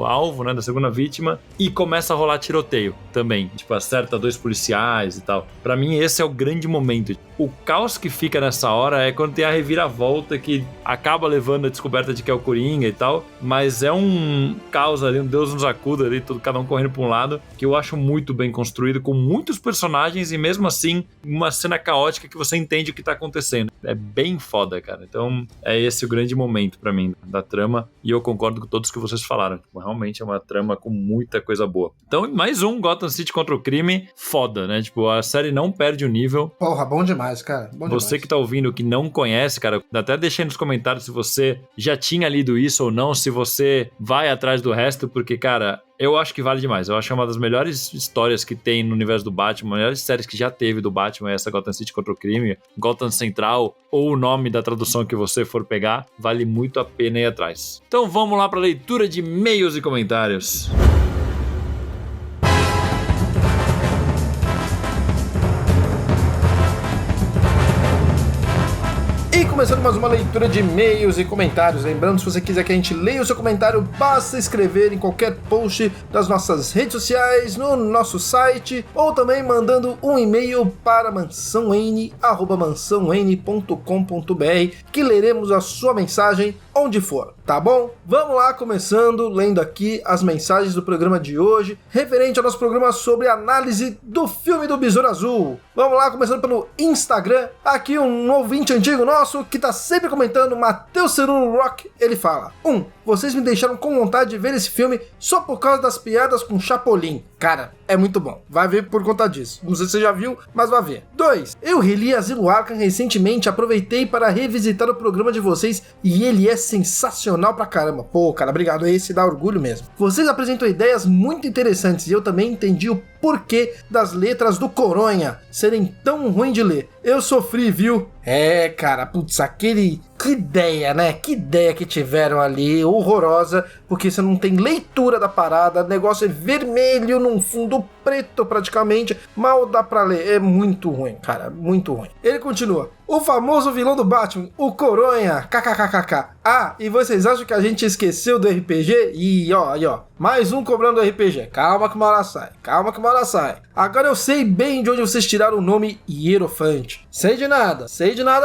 alvo, né, da segunda vítima, e começa a rolar tiroteio também. Tipo, acerta 2 policiais e tal. Pra mim, esse é o grande momento. O caos que fica nessa hora é quando tem a reviravolta que acaba levando a descoberta de que é o Coringa e tal, mas é um caos ali, um Deus nos acuda ali, cada um correndo pra um lado, que eu acho muito bem construído, com muitos personagens e mesmo assim, uma cena caótica que você entende o que tá acontecendo. É bem foda, cara. Então, é esse o grande momento pra mim da trama, e eu concordo com todos que vocês falaram. Tipo, realmente é uma trama com muita coisa boa. Então, mais um Gotham City contra o crime, foda, né? Tipo, a série não perde o nível. Porra, bom demais, cara. Bom você demais. Que tá ouvindo, que não conhece, cara, até deixei nos comentários se você já tinha lido isso ou não, se você vai atrás do resto, porque, cara, eu acho que vale demais. Eu acho que é uma das melhores histórias que tem no universo do Batman, melhores séries que já teve do Batman, essa Gotham City contra o crime, Gotham Central, ou o nome da tradução que você for pegar, vale muito a pena ir atrás. Então vamos lá pra leitura de e-mails e comentários. Começando mais uma leitura de e-mails e comentários. Lembrando, se você quiser que a gente leia o seu comentário, basta escrever em qualquer post das nossas redes sociais, no nosso site, ou também mandando um e-mail para mansãoN@mansãoN.com.br, que leremos a sua mensagem onde for, tá bom? Vamos lá, começando, lendo aqui as mensagens do programa de hoje, referente ao nosso programa sobre análise do filme do Besouro Azul. Vamos lá, começando pelo Instagram. Aqui um ouvinte antigo nosso, que tá sempre comentando, Matheus Cerulo Rock, ele fala: 1. Vocês me deixaram com vontade de ver esse filme só por causa das piadas com Chapolin. Cara, é muito bom. Vai ver por conta disso. Não sei se você já viu, mas vai ver. 2. Eu reli Asilo Arkham recentemente, aproveitei para revisitar o programa de vocês e ele é sensacional pra caramba. Pô, cara, obrigado. Esse dá orgulho mesmo. Vocês apresentam ideias muito interessantes e eu também entendi o porquê das letras do Coronha serem tão ruins de ler. Eu sofri, viu? É, cara, putz, aquele... Que ideia, né? Que ideia que tiveram ali, horrorosa, porque você não tem leitura da parada, o negócio é vermelho num fundo preto praticamente, mal dá pra ler, é muito ruim, cara, muito ruim. Ele continua: o famoso vilão do Batman, o Coronha, kkkk. Ah, e vocês acham que a gente esqueceu do RPG? E ó, mais um cobrando RPG. Calma que uma hora sai, Agora eu sei bem de onde vocês tiraram o nome Hierofante. Sei de nada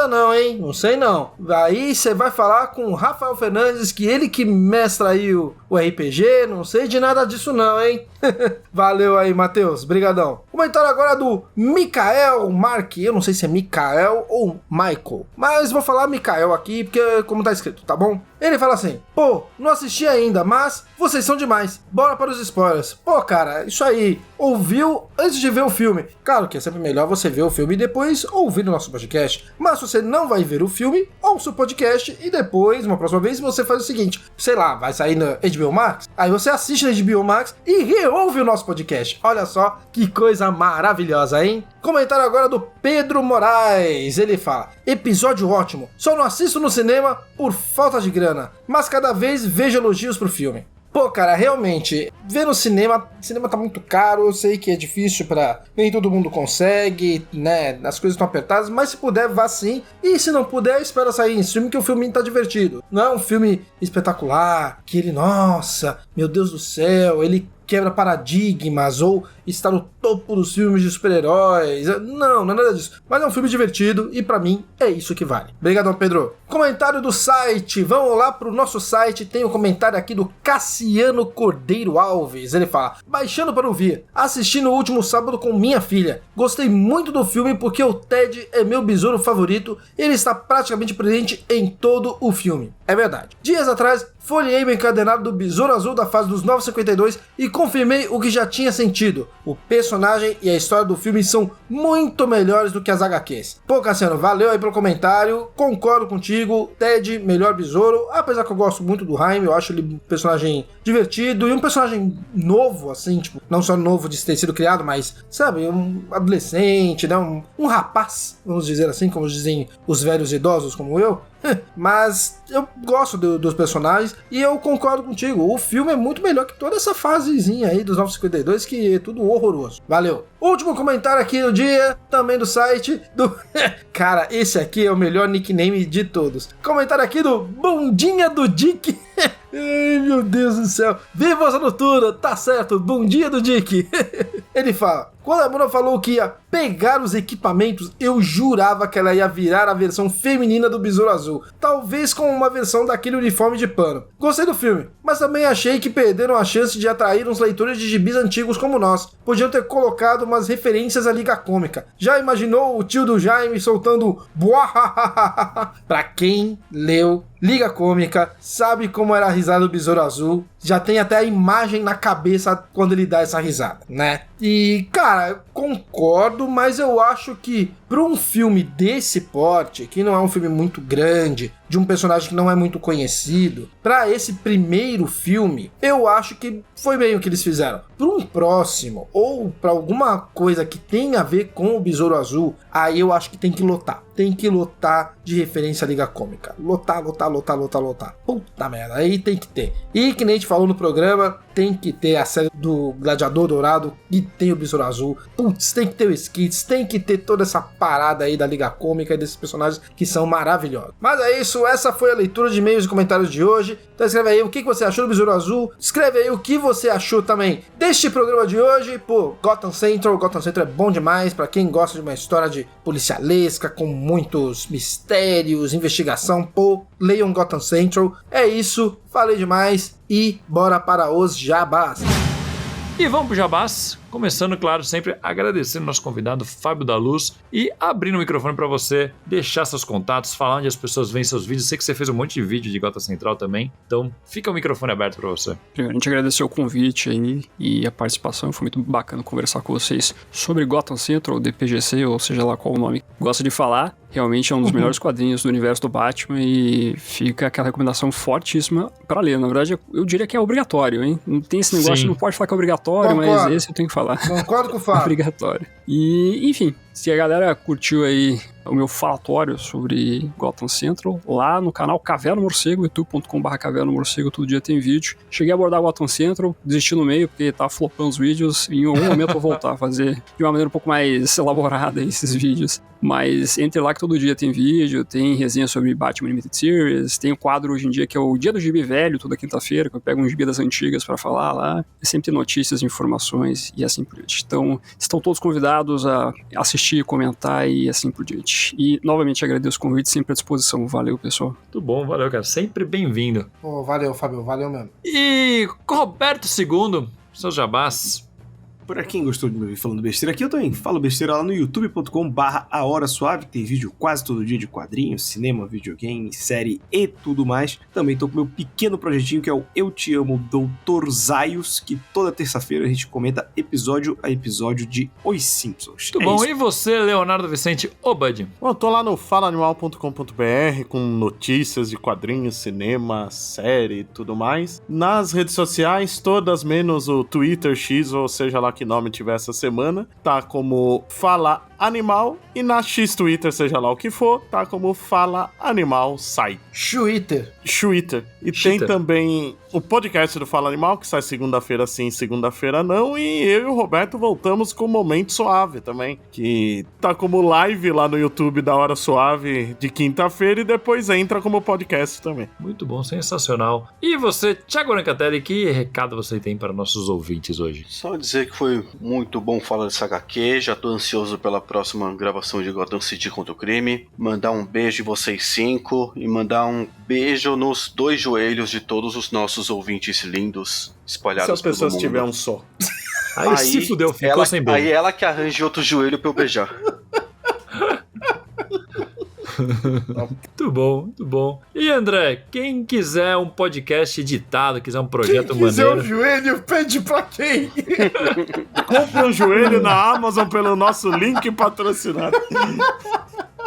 não, hein? Não sei não. Aí você vai falar com o Rafael Fernandes, que ele que mestra aí o RPG, não sei de nada disso não, hein? Valeu aí, Matheus, brigadão. Comentário agora do Mikael Mark, eu não sei se é Mikael ou Michael, mas vou falar Mikael aqui, porque como tá escrito, tá bom? Ele fala assim: pô, não assisti ainda, mas vocês são demais, bora para os spoilers. Pô, cara, isso aí, ouviu antes de ver o filme. Claro que é sempre melhor você ver o filme e depois ouvir o nosso podcast, mas se você não vai ver o filme, ouça o podcast e depois, uma próxima vez, você faz o seguinte, sei lá, vai sair na HBO Max, aí você assiste na HBO Max e reouve o nosso podcast. Olha só que coisa maravilhosa, hein? Comentário agora do Pedro Moraes, ele fala: episódio ótimo, só não assisto no cinema por falta de grana, mas cada vez vejo elogios pro filme. Pô, cara, realmente, ver no cinema tá muito caro, eu sei que é difícil nem todo mundo consegue, né, as coisas estão apertadas, mas se puder, vá sim, e se não puder, espera sair em streaming que o filme tá divertido. Não é um filme espetacular, que ele, nossa, meu Deus do céu, ele quebra paradigmas ou está no topo dos filmes de super-heróis. Não é nada disso. Mas é um filme divertido e pra mim é isso que vale. Obrigadão, Pedro. Comentário do site. Vamos lá pro nosso site. Tem um comentário aqui do Cassiano Cordeiro Alves. Ele fala: baixando para ouvir. Assisti no último sábado com minha filha. Gostei muito do filme porque o Ted é meu besouro favorito. Ele está praticamente presente em todo o filme. É verdade. Dias atrás, folheei meu encadernado do Besouro Azul da fase dos 952 e confirmei o que já tinha sentido. O personagem e a história do filme são muito melhores do que as HQs. Pô, Cassiano, valeu aí pelo comentário. Concordo contigo. Ted, melhor besouro. Apesar que eu gosto muito do Jaime, eu acho ele um personagem divertido e um personagem novo, assim, tipo, não só novo de ter sido criado, mas, sabe, um adolescente, né? Um rapaz, vamos dizer assim, como dizem os velhos idosos como eu. Mas eu gosto dos personagens e eu concordo contigo. O filme é muito melhor que toda essa fasezinha aí dos 952, que é tudo horroroso. Valeu. Último comentário aqui no dia, também do site do... Cara, esse aqui é o melhor nickname de todos. Comentário aqui do Bundinha do Dick. Ai, meu Deus do céu. Viva essa noturna, tá certo, Bundinha do Dick. Ele fala: quando a Bruna falou que ia pegar os equipamentos, eu jurava que ela ia virar a versão feminina do Besouro Azul. Talvez com uma versão daquele uniforme de pano. Gostei do filme, mas também achei que perderam a chance de atrair uns leitores de gibis antigos como nós. Podiam ter colocado umas referências à Liga Cômica. Já imaginou o tio do Jaime soltando buahahaha? Pra quem leu Liga Cômica, sabe como era a risada do Besouro Azul, já tem até a imagem na cabeça quando ele dá essa risada, né? E, cara, concordo, mas eu acho que para um filme desse porte, que não é um filme muito grande, de um personagem que não é muito conhecido, para esse primeiro filme, eu acho que foi bem o que eles fizeram. Para um próximo, ou para alguma coisa que tenha a ver com o Besouro Azul, aí eu acho que tem que lotar. Tem que lotar de referência à Liga Cômica. Lotar. Puta merda, aí tem que ter. E que nem a gente falou no programa, tem que ter a série do Gladiador Dourado e tem o Besouro Azul. Putz, tem que ter o Skits, tem que ter toda essa parada aí da Liga Cômica e desses personagens que são maravilhosos. Mas é isso, essa foi a leitura de e-mails e comentários de hoje. Então escreve aí o que você achou do Besouro Azul. Escreve aí o que você achou também deste programa de hoje. Pô, Gotham Central é bom demais pra quem gosta de uma história de policialesca com muitos mistérios, investigação. Pô, leiam Gotham Central. É isso, falei demais e bora para os jabás. E vamos pro jabás, começando, claro, sempre agradecendo nosso convidado Fábio da Luz e abrindo o microfone para você deixar seus contatos, falar onde as pessoas veem seus vídeos. Sei que você fez um monte de vídeo de Gotham Central também, então fica o microfone aberto para você. Primeiro, a gente agradecer o convite aí e a participação, foi muito bacana conversar com vocês sobre Gotham Central, DPGC, ou seja lá qual o nome gosta de falar. Realmente é um dos melhores quadrinhos do universo do Batman e fica aquela recomendação fortíssima pra ler. Na verdade, eu diria que é obrigatório, hein? Não tem esse negócio, não pode falar que é obrigatório, mas esse eu tenho que falar. Concordo com o Fábio. Obrigatório. E, enfim, se a galera curtiu aí o meu falatório sobre Gotham Central, lá no canal Caverna Morcego, youtube.com/Caverna Morcego, todo dia tem vídeo. Cheguei a abordar Gotham Central, desisti no meio, porque tava flopando os vídeos, e em algum momento eu vou voltar a fazer de uma maneira um pouco mais elaborada esses vídeos. Mas entre lá que todo dia tem vídeo, tem resenha sobre Batman Limited Series, tem um quadro hoje em dia que é o Dia do Gibi Velho, toda quinta-feira, que eu pego um gibi das antigas pra falar lá. É sempre tem notícias, informações e assim por diante. Então, estão todos convidados a assistir, comentar e assim por diante. E, novamente, agradeço o convite, sempre à disposição. Valeu, pessoal. Muito bom, valeu, cara. Sempre bem-vindo. Pô, valeu, Fábio, valeu mesmo. E Roberto II, seus jabás. Pra quem gostou de me ouvir falando besteira aqui, eu também falo besteira lá no youtube.com/A Hora Suave, que tem vídeo quase todo dia de quadrinhos, cinema, videogame, série e tudo mais. Também tô com meu pequeno projetinho que é o Eu Te Amo, Doutor Zaius, que toda terça-feira a gente comenta episódio a episódio de Os Simpsons. Muito bom. Isso. E você, Leonardo Vicente, ô Bud? Bom, eu tô lá no falaanimal.com.br com notícias de quadrinhos, cinema, série e tudo mais. Nas redes sociais, todas menos o Twitter, X, ou seja lá que nome tiver essa semana, tá como Fala Animal. E na X-Twitter, seja lá o que for, tá como Fala Animal Sai. Twitter. E tem também o podcast do Fala Animal, que sai segunda-feira sim, segunda-feira não. E eu e o Roberto voltamos com o Momento Suave também, que tá como live lá no YouTube da Hora Suave de quinta-feira e depois entra como podcast também. Muito bom, sensacional. E você, Thiago Brancatelli, que recado você tem para nossos ouvintes hoje? Só dizer que foi muito bom falar dessa HQ, já tô ansioso pela próxima gravação de Gotham City contra o crime. Mandar um beijo em vocês 5 e mandar um beijo nos 2 joelhos de todos os nossos ouvintes lindos espalhados pelo mundo. Se as pessoas tiverem um só. Aí se fudeu, ficou sem beijo. Aí ela que arranje outro joelho pra eu beijar. Muito bom, muito bom. E André, quem quiser um podcast editado, quiser um projeto Quem quiser maneiro... um joelho, pede pra quem? Compre um joelho na Amazon pelo nosso link patrocinado.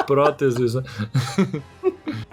Próteses, né?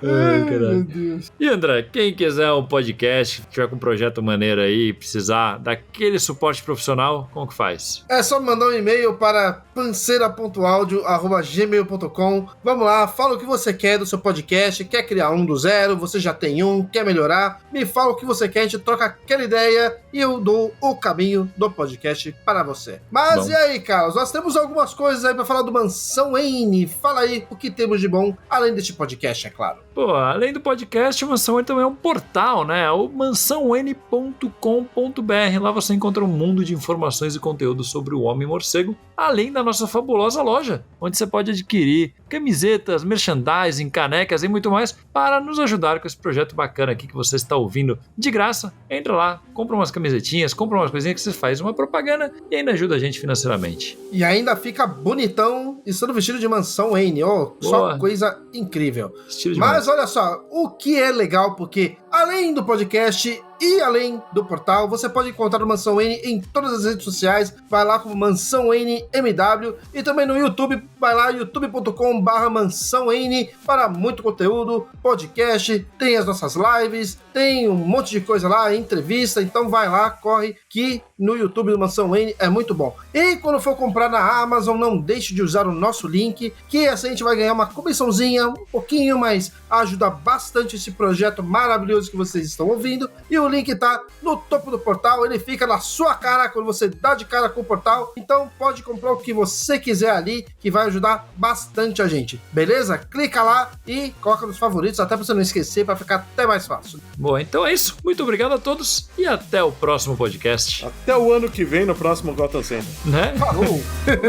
Ai, meu Deus. E André, quem quiser um podcast, tiver com um projeto maneiro aí, precisar daquele suporte profissional, como que faz? É só mandar um e-mail para panceira.audio@gmail.com. Vamos lá, fala o que você quer do seu podcast, quer criar um do zero, você já tem um, quer melhorar, me fala o que você quer, a gente troca aquela ideia e eu dou o caminho do podcast para você. Mas Bom. E aí, Carlos, nós temos algumas coisas aí para falar do Mansão Wayne. Fala aí o que temos de bom, além deste podcast, é claro. Pô, além do podcast, o Mansão Wayne também é um portal, né? O mansãowayne.com.br. Lá você encontra um mundo de informações e conteúdo sobre o Homem-Morcego, além da nossa fabulosa loja, onde você pode adquirir camisetas, merchandising, canecas e muito mais para nos ajudar com esse projeto bacana aqui que você está ouvindo de graça. Entra lá, compra umas camisetinhas, compra umas coisinhas que você faz uma propaganda e ainda ajuda a gente financeiramente. E ainda fica bonitão estando vestido de Mansão Wayne, ó, só coisa incrível. Estilo demais. Mas olha só, o que é legal, porque além do podcast e além do portal, você pode encontrar o Mansão Wayne em todas as redes sociais. Vai lá como Mansão Wayne MW e também no YouTube, vai lá youtube.com/Mansão Wayne para muito conteúdo, podcast, tem as nossas lives, tem um monte de coisa lá, entrevista, então vai lá, corre que no YouTube do Mansão Wayne é muito bom. E quando for comprar na Amazon, não deixe de usar o nosso link, que assim a gente vai ganhar uma comissãozinha, um pouquinho, mas ajuda bastante esse projeto maravilhoso que vocês estão ouvindo. E o link tá no topo do portal, ele fica na sua cara quando você dá de cara com o portal. Então pode comprar o que você quiser ali, que vai ajudar bastante a gente. Beleza? Clica lá e coloca nos favoritos, até pra você não esquecer, para ficar até mais fácil. Bom, então é isso. Muito obrigado a todos e até o próximo podcast. Até o ano que vem, no próximo Gotham Center. Né? Falou!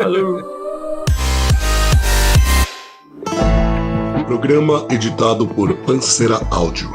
Falou! Programa editado por Panceira Áudio.